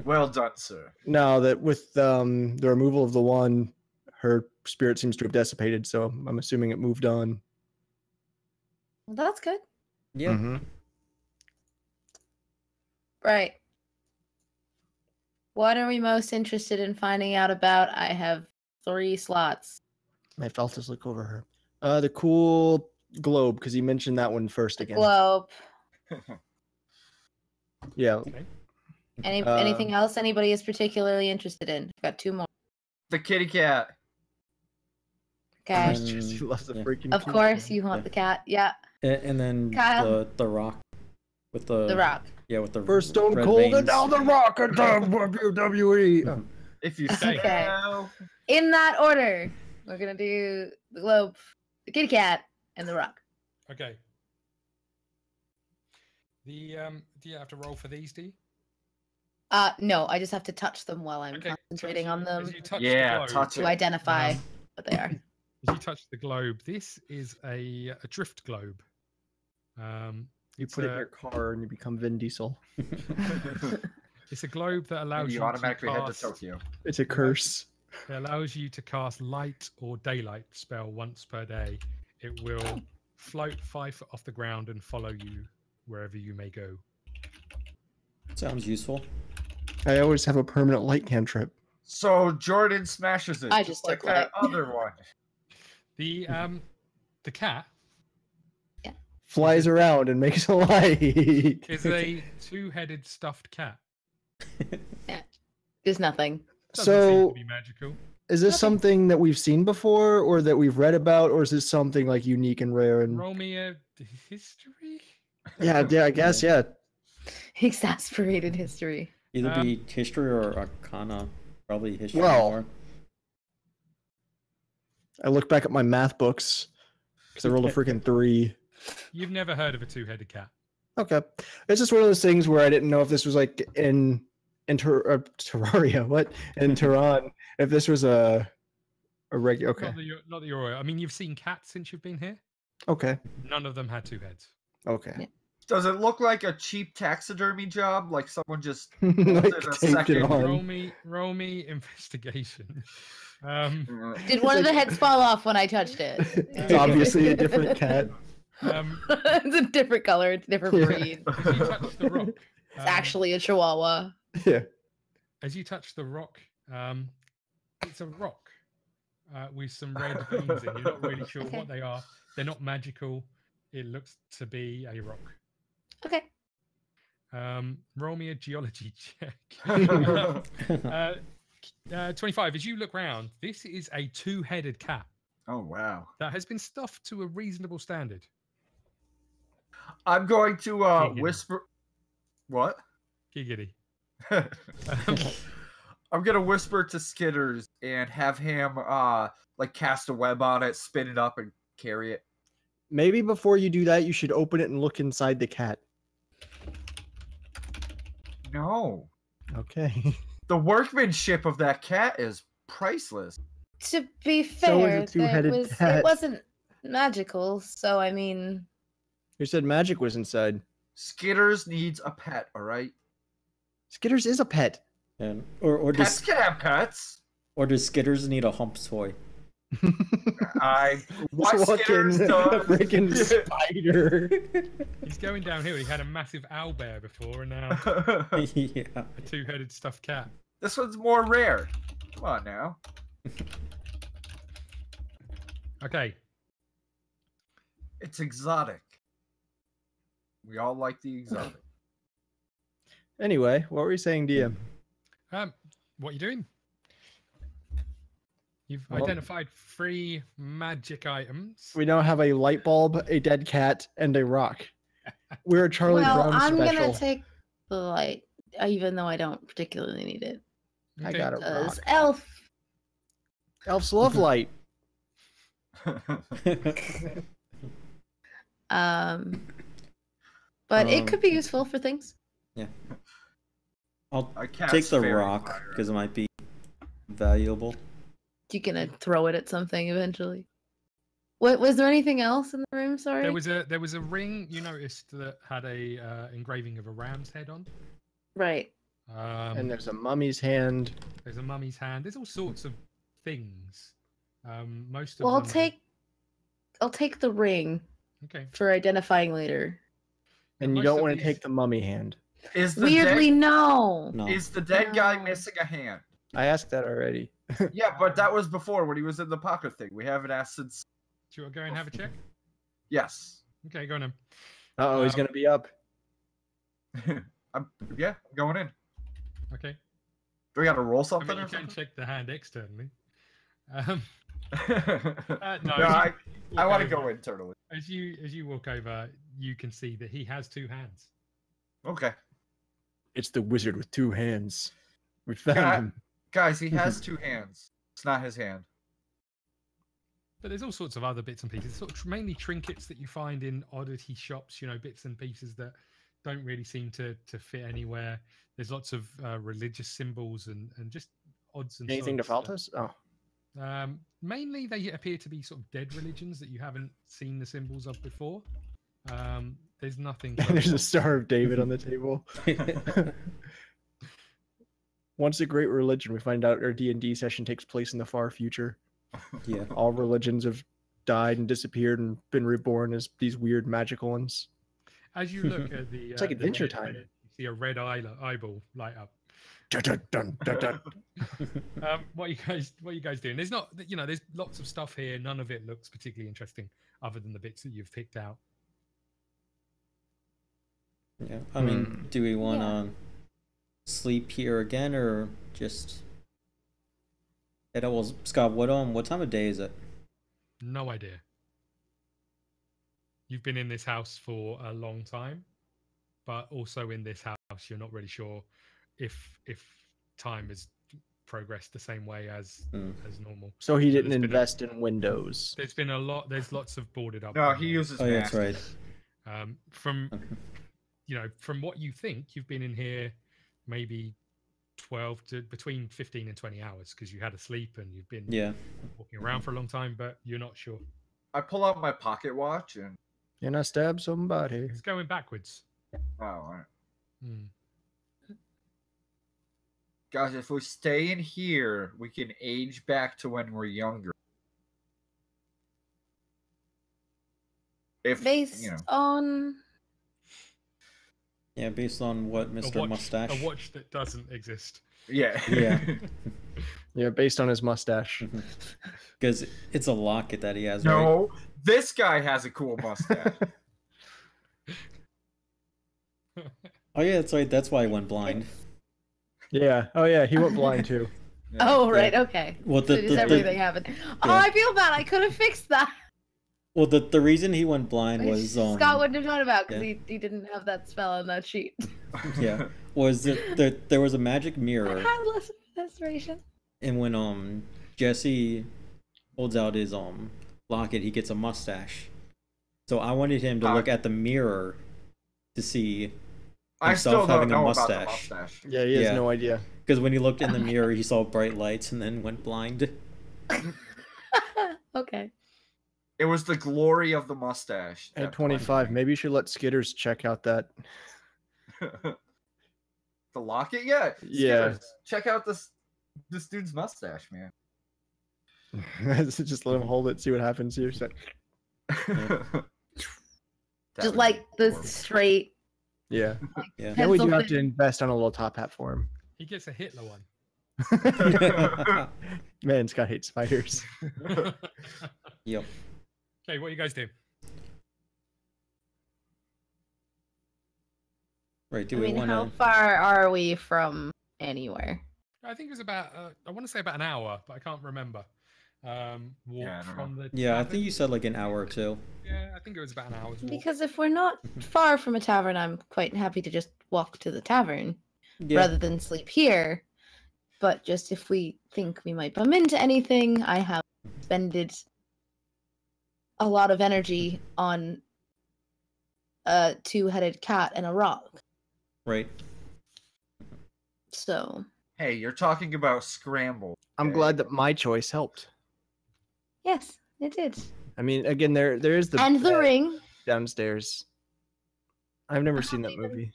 Well done, sir. Now that with the removal of the wand, her spirit seems to have dissipated, so I'm assuming it moved on. Well, that's good. Yeah. Mm-hmm. Right. What are we most interested in finding out about? I have 3 slots. I felt this look over her. The cool globe, because you mentioned that one first again. Globe. Yeah. Okay. Anything else anybody is particularly interested in? I've got 2 more. The kitty cat. Okay. She loves the freaking Of course, you want the cat. Yeah. And then Kyle? the rock with the rock. Yeah, with the First Stone red Cold veins. and now the Rock at WWE. Oh. If you say Okay. so. In that order, we're gonna do the globe, the kitty cat, and the rock. Okay. Do you have to roll for these, do you? No, I just have to touch them while I'm Okay, so concentrating as on you- them as you touch Yeah, the globe, touch to it. identify Um, what they are. As you touch the globe, this is a drift globe. You It's put it in a- your car and you become Vin Diesel. It's a globe that allows you you automatically to head to cast, Tokyo. It's a curse. It allows you to cast light or daylight spell once per day. It will float 5 foot off the ground and follow you wherever you may go. Sounds useful. I always have a permanent light cantrip. So Jordan smashes it. I just like took that light. other one. The cat Flies around and makes a light. is a 2-headed stuffed cat. There's nothing. Doesn't seem So, to be magical. is this Okay. something that we've seen before or that we've read about, or is this something like unique and rare? And Roll me a history. yeah, I guess, yeah. Exasperated history. Either be history or arcana. Probably history Well, more. I look back at my math books because I rolled a freaking 3. You've never heard of a 2-headed cat. Okay, it's just one of those things where I didn't know if this was like in Terraria, what in Tehran, if this was a regular. Okay, Not that you're aware. I mean, you've seen cats since you've been here. okay, None of them had 2 heads. okay. Yeah. Does it look like a cheap taxidermy job? Like someone just Like it a taped it second. on. Roll me investigation. Did one of the heads fall off when I touched it? It's obviously a different cat. It's a different color. It's a different Yeah. breed. If you touch the rock, It's actually a chihuahua. Yeah. as you touch the rock, it's a rock with some red veins in. You're not really sure Okay. what they are. They're not magical. It looks to be a rock. Okay. Roll me a geology check. 25. As you look round, this is a two-headed cat Oh wow! that has been stuffed to a reasonable standard. I'm going to Giggity. whisper. What? Giggity. I'm gonna whisper to Skitters and have him like cast a web on it, spin it up, and carry it. Maybe before you do that, you should open it and look inside the cat. No, Okay. the workmanship of that cat is priceless. To be So is a fair, two-headed cat. it wasn't magical, so I mean, Who said magic was inside? Skitters needs a pet. All right. Skitters is a pet. And or Pets does can have pets. Skitters need a hump toy? What Skitters a does. freaking spider. He's going downhill. He had a massive owlbear before, and now Yeah. a two-headed stuffed cat. This one's more rare. Come on now. Okay. It's exotic. We all like the exotic. Anyway, what were you saying, DM? What are you doing? You've Well- identified 3 magic items. We now have a light bulb, a dead cat, and a rock. We're a Charlie well, Brown I'm special. gonna take the light, even though I don't particularly need it. I Okay. got a Because rock. Elves love light. But it could be useful for things. I'll A cat's take the fairy rock fire. because it might be valuable. You gonna throw it at something eventually. What was there anything else in the room? Sorry. There was a ring you noticed that had a engraving of a ram's head on. Right. And there's a mummy's hand. There's a mummy's hand. There's all sorts of things. Most of Well, them. I'll take the ring Okay. for identifying later. And you most don't of want to these- take the mummy hand. Is the Weirdly, dead, no. No. is the dead guy No. missing a hand? I asked that already. Yeah, but that was before when he was in the pocket thing. We haven't asked since. Do you want to go and have a check? Yes. Okay, go on then. Uh-oh, he's going to be up. I'm going in. Okay. Do we got to roll I something? mean, you or can something? check the hand externally. no, No, I walk want to over. go internally. As you walk over, you can see that he has 2 hands. Okay. It's the wizard with 2 hands. We found Yeah. him. Guys, he has 2 hands. It's not his hand. But there's all sorts of other bits and pieces, sort of mainly trinkets that you find in oddity shops. You know, bits and pieces that don't really seem to fit anywhere. There's lots of religious symbols and just odds and Anything to sods. fault us? Oh. Mainly, they appear to be sort of dead religions that you haven't seen the symbols of before. There's nothing. There's a Star of David on the table. Once a great religion, we find out our D&D session takes place in the far future. Yeah. All religions have died and disappeared and been reborn as these weird magical ones. As you look at the, It's like the Adventure red Time. planet, you see a red eyeball light up. Dun, dun, dun, dun, dun. What are you guys doing? There's not, there's lots of stuff here. None of it looks particularly interesting, other than the bits that you've picked out. Yeah. I mean, do we want to sleep here again or just head out? Well, Scott, what time of day is it? No idea. You've been in this house for a long time, but also in this house, you're not really sure if time has progressed the same way as normal. So he didn't there's been a- invest in Windows. There's been a lot. There's lots of boarded up. No, windows. he uses Oh, yeah, that's mask. right. From Okay. from what you think, you've been in here maybe 12 to between 15 and 20 hours because you had a sleep and you've been Yeah. walking around for a long time, but you're not sure. I pull out my pocket watch and And I stab somebody. It's going backwards. all right. Hmm. Guys, if we stay in here, we can age back to when we're younger. If Based you know, on Yeah, based on what Mr. Mustache. A watch that doesn't exist. Yeah. Yeah. Yeah, based on his mustache. Because it's a locket that he has, right? No, this guy has a cool mustache. Oh yeah, that's right. That's why he went blind. Yeah. Oh yeah, he went blind too. Oh, right. Okay. Well, So just everything happened. Oh, I feel bad. I could have fixed that. Well, the reason he went blind was Scott wouldn't have known about because yeah. he didn't have that spell on that sheet. Yeah, was that there was a magic I mirror, had less restoration. and when Jesse holds out his locket, he gets a mustache. So I wanted him to look at the mirror to see I still himself don't having a know about the mustache. mustache. Yeah, he has no idea. Because when he looked in the mirror, he saw bright lights and then went blind. Okay. It was the glory of the mustache. At that 25, maybe you should let Skitters check out that. the locket? Yeah. Yeah. Skitters, check out this dude's mustache, man. Just let him hold it, see what happens here. So... Just like the straight. Yeah. Yeah. Now we do pencil have to thin. invest on a little top hat for him. He gets a Hitler one. Man, Scott hates spiders. Yep. Okay, what you guys do? Right. Do I we mean, want how to? far are we from anywhere? I think it was about, I want to say about an hour, but I can't remember. Walk Yeah, I don't from the Yeah, I tavern. think you said like an hour or two. Yeah, I think it was about an hour's walk. Because if we're not far from a tavern, I'm quite happy to just walk to the tavern Yeah. rather than sleep here. But just if we think we might bump into anything, I have expended a lot of energy on a two-headed cat and a rock. Right. So, Hey, you're talking about scramble. I'm okay? glad that my choice helped. yes, it did. I mean, again, there is the And the bed ring. downstairs. I've never seen that haven't even movie.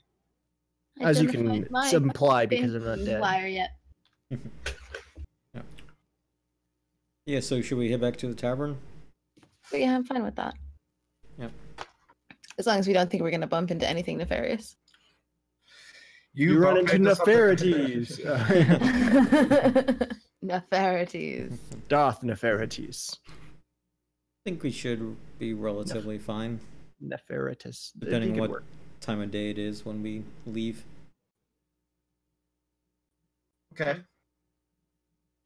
As you can identified my imply, because I'm not Venphine dead. Lyre yet. Yeah. So should we head back to the tavern? But yeah, I'm fine with that. Yep. As long as we don't think we're going to bump into anything nefarious. You run bump into something- nefarities. Nefarities. Doth nefarities. I think we should be relatively fine, Nefaritus. depending It could what work. time of day it is when we leave. Okay.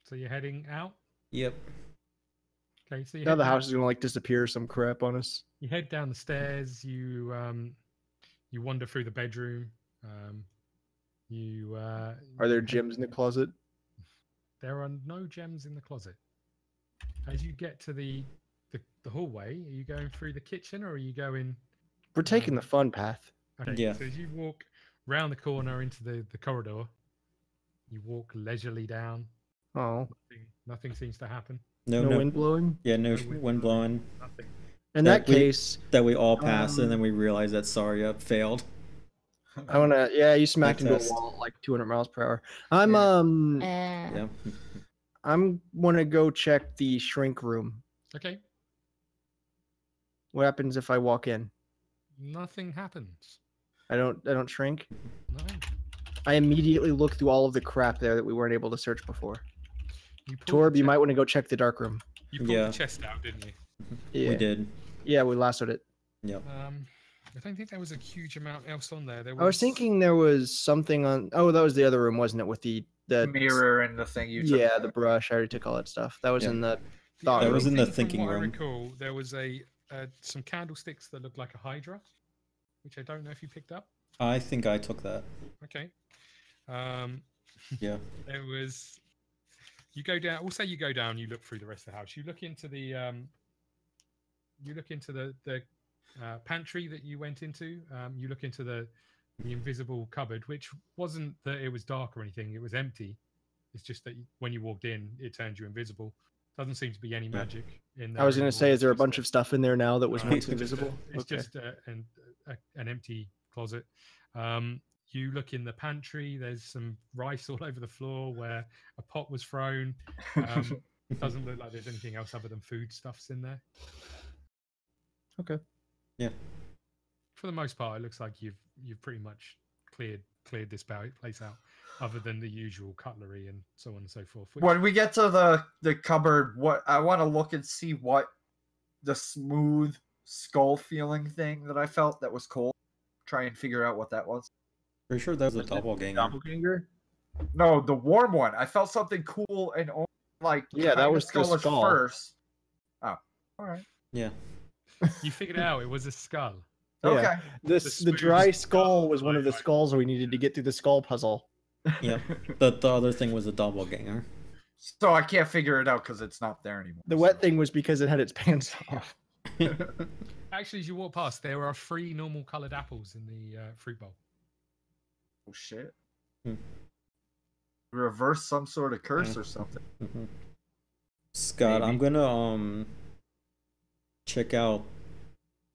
So you're heading out? Yep. Okay, so you Now head the down- house is gonna like disappear or some crap on us. You head down the stairs. You wander through the bedroom. Are there gems in the closet? There are no gems in the closet. As you get to the hallway, are you going through the kitchen or are you going? We're taking the fun path. Okay, Yeah. So as you walk round the corner into the corridor, you walk leisurely down. Oh, Nothing seems to happen. no wind blowing. Yeah, no No wind wind blowing. Nothing. In That that case, That we all passed, and then we realized that Sarya failed. I wanna. Yeah, you smacked into a test. wall at like 200 miles per hour. I'm Yeah. I'm wanna go check the shrink room. Okay. What happens if I walk in? Nothing happens. I don't shrink. No. I immediately look through all of the crap there that we weren't able to search before. You pulled Torb, the you che- might want to go check the dark room. You pulled Yeah. the chest out, didn't you? Yeah, We did. Yeah, we lassoed it. Yep. I don't think there was a huge amount else on there. I was thinking there was something on. Oh, that was the other room, wasn't it? With the mirror and the thing you took. Yeah, the brush. I already took all that stuff. That was Yeah. in the. The That only was in the thing from thinking what I room. recall, there was some candlesticks that looked like a hydra, which I don't know if you picked up. I think I took that. Okay. Yeah. There was. You go down. We'll say you go down. You look through the rest of the house. You look into the. You look into the pantry that you went into. You look into the invisible cupboard, which wasn't that it was dark or anything. It was empty. It's just that when you walked in, it turned you invisible. Doesn't seem to be any magic in there. I was gonna say, is there a It's bunch just of stuff in there now that was once it's just a- invisible? It's Okay. just an empty closet. You look in the pantry. There's some rice all over the floor where a pot was thrown. It doesn't look like there's anything else other than foodstuffs in there. Okay. Yeah. For the most part, it looks like you've pretty much cleared this place out, other than the usual cutlery and so on and so forth. Which, When we get to the cupboard, what I want to look and see what the smooth skull feeling thing that I felt that was cold. Try and figure out what that was. Pretty sure that was a doppelganger. Doppelganger? No, the warm one. I felt something cool and like Yeah, that kinda was the skullish skull. first. Oh, all right. Yeah. you figured out it was a skull. Yeah. Okay. The smooth dry skull skull was one of the like- skulls we needed to get through the skull puzzle. Yep. The other thing was a doppelganger. So I can't figure it out because it's not there anymore. The wet thing was because it had its pants off. Actually, as you walk past, there are 3 normal coloured apples in the fruit bowl. Oh shit. Hmm. Reverse some sort of curse or something. Mhm. Scott, I'm Maybe. gonna check out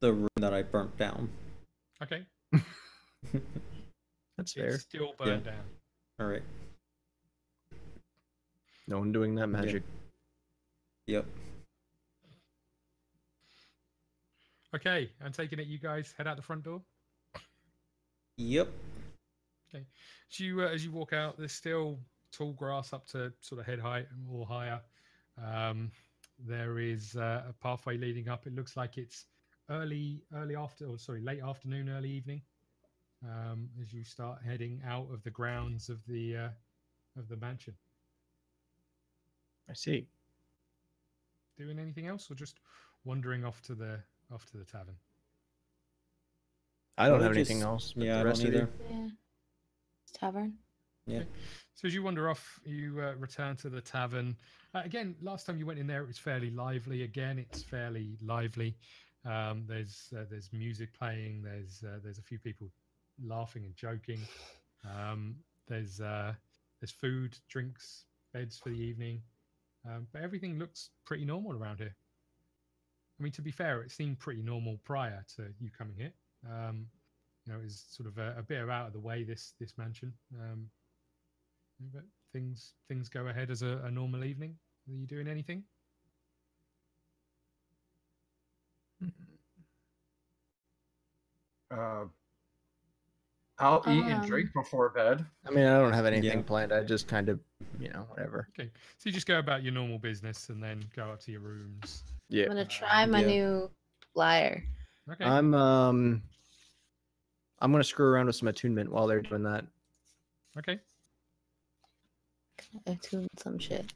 the room that I burnt down. Okay, That's fair. it's still burnt down. All right. No one doing that magic. Yep. Okay, I'm taking it you guys head out the front door. Yep. As you walk out, there's still tall grass up to sort of head height or higher. There is a pathway leading up. It looks like it's late afternoon, early evening. As you start heading out of the grounds of the mansion. I see. Doing anything else, or just wandering off to the tavern? I don't Probably have anything just- else. But Yeah, the I rest don't of you? either. Yeah. Tavern. Yeah. So as you wander off, you return to the tavern. Again, last time you went in there, it was fairly lively. Again, it's fairly lively. There's music playing. There's a few people laughing and joking. There's food, drinks, beds for the evening. But everything looks pretty normal around here. I mean, to be fair, it seemed pretty normal prior to you coming here. It's sort of a bit out of the way, this mansion. But things go ahead as a normal evening. Are you doing anything? I'll eat and drink before bed. I mean, I don't have anything Yeah. planned. I just kind of, whatever. Okay, so you just go about your normal business and then go up to your rooms. Yeah. I'm gonna try my Yeah. new lyre. Okay. I'm gonna screw around with some attunement while they're doing that. Okay. Attune some shit.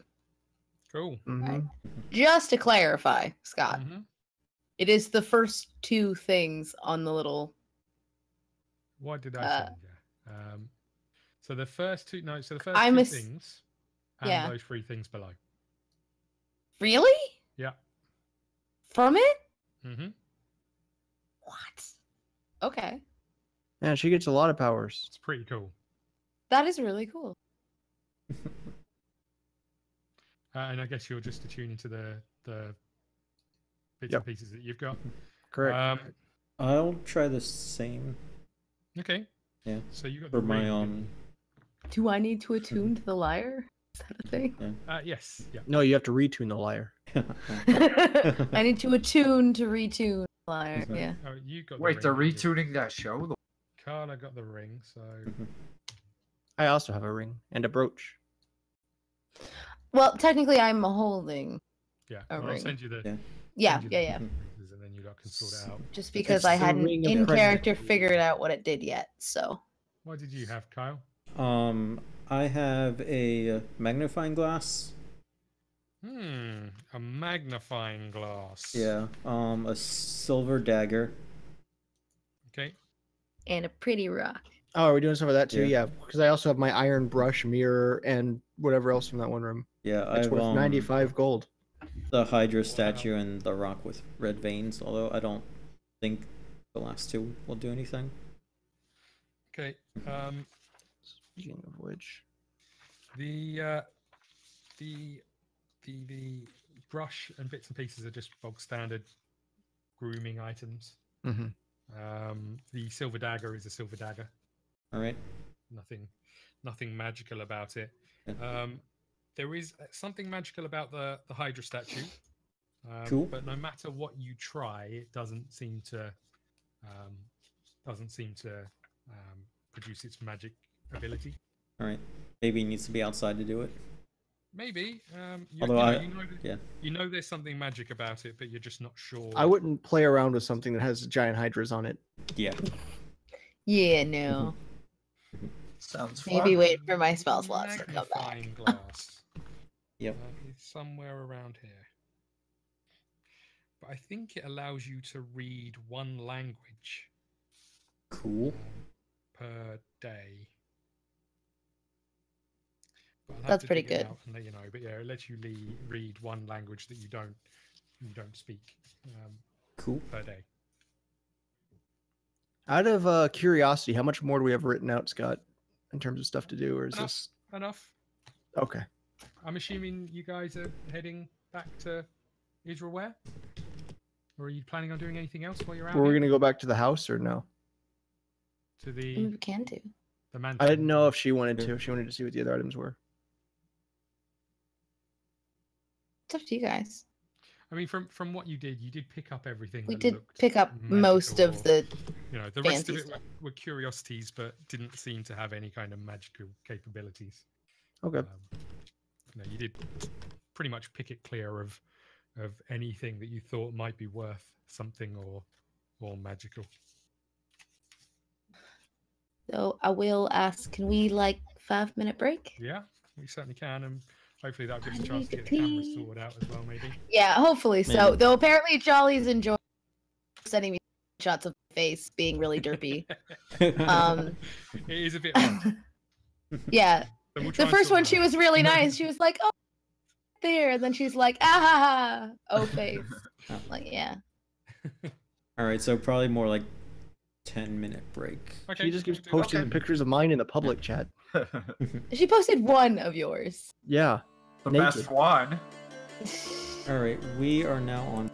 Cool. Mhm. Just to clarify, Scott, Mhm. it is the first 2 things on the little. What did I send you? So the first two, no, so the first I two miss- things and Yeah. those 3 things below. Really? Yeah. From it? Mm-hmm. What? Okay, Yeah, she gets a lot of powers. It's pretty cool. that is really cool. And I guess you're just attuning to the bits Yep. and pieces that you've got. Correct. I'll try the same Okay. Yeah. So you got the for my ring. Do I need to attune to the lyre? Is that a thing? Yes. Yeah. No, you have to retune the lyre. I need to attune to retune the lyre. Mhm. Yeah. Oh, you got. Wait, the they're ring. retuning that show? Carla got the ring. So I also have a ring and a brooch. Well, technically, I'm holding. yeah, A I'll ring. send you the. Yeah. Yeah, send you yeah, the yeah. pieces and then you lot can sort it out. Just because It's I the hadn't ring of in character pregnancy. figured out what it did yet. So What did you have, Kyle? I have a magnifying glass. A magnifying glass. Yeah. A silver dagger. Okay. and a pretty rock. Oh, are we doing some of that too? Yeah. Yeah, because I also have my iron brush, mirror, and whatever else from that one room. Yeah, It's I've worth 95 gold. the Hydra statue and the rock with red veins. Although I don't think the last 2 will do anything. Okay. Speaking of which, The brush and bits and pieces are just bog standard grooming items. Mhm. The silver dagger is a silver dagger. All right. Nothing magical about it. Yeah. There is something magical about the Hydra statue. Cool. But no matter what you try, it doesn't seem to produce its magic ability. All right. Maybe he needs to be outside to do it. Maybe. Although you know there's something magic about it, but you're just not sure. I wouldn't play around with something that has giant hydras on it. Yeah. Yeah, no. Sounds fun. Maybe wait for my spell slots to come back. Magnifying glass. Yep. It's somewhere around here. But I think it allows you to read one language Cool. per day. But I'll have That's to pretty dig it good. out and let you know. But yeah, it lets you read one language that you don't speak Cool. per day. Out of curiosity, how much more do we have written out, Scott, in terms of stuff to do, or is this Enough. okay? I'm assuming you guys are heading back to Israelware? Or are you planning on doing anything else while you're out? Were we here? gonna go back to the house or no? To the We can do. mansion? I didn't know if she wanted to. If she wanted to see what the other items were. It's up to you guys. I mean, from what you did pick up everything. We that did looked pick up most magical of the. You know, the rest of fancy it stuff. were curiosities, but didn't seem to have any kind of magical capabilities. Okay. No, you did pretty much pick it clear of anything that you thought might be worth something or magical. So I will ask. Can we 5-minute break? Yeah, we certainly can, and hopefully that'll give us a I chance to need get to the camera pee. sorted out as well, maybe. Yeah, hopefully so. Maybe. Though apparently Jolly's enjoying sending me shots of face being really derpy. It is a bit odd. Yeah. but we'll The try and first sort one, it she out. was really nice. She was like, "Oh, there," and then she's like, "Ah ha ha, oh face." Oh. Like, yeah. All right. So probably more like 10-minute break. Okay, She just keeps we'll do posting that. pictures of mine in the public chat. She posted one of yours. Yeah. The Naked. best one. All right. We are now on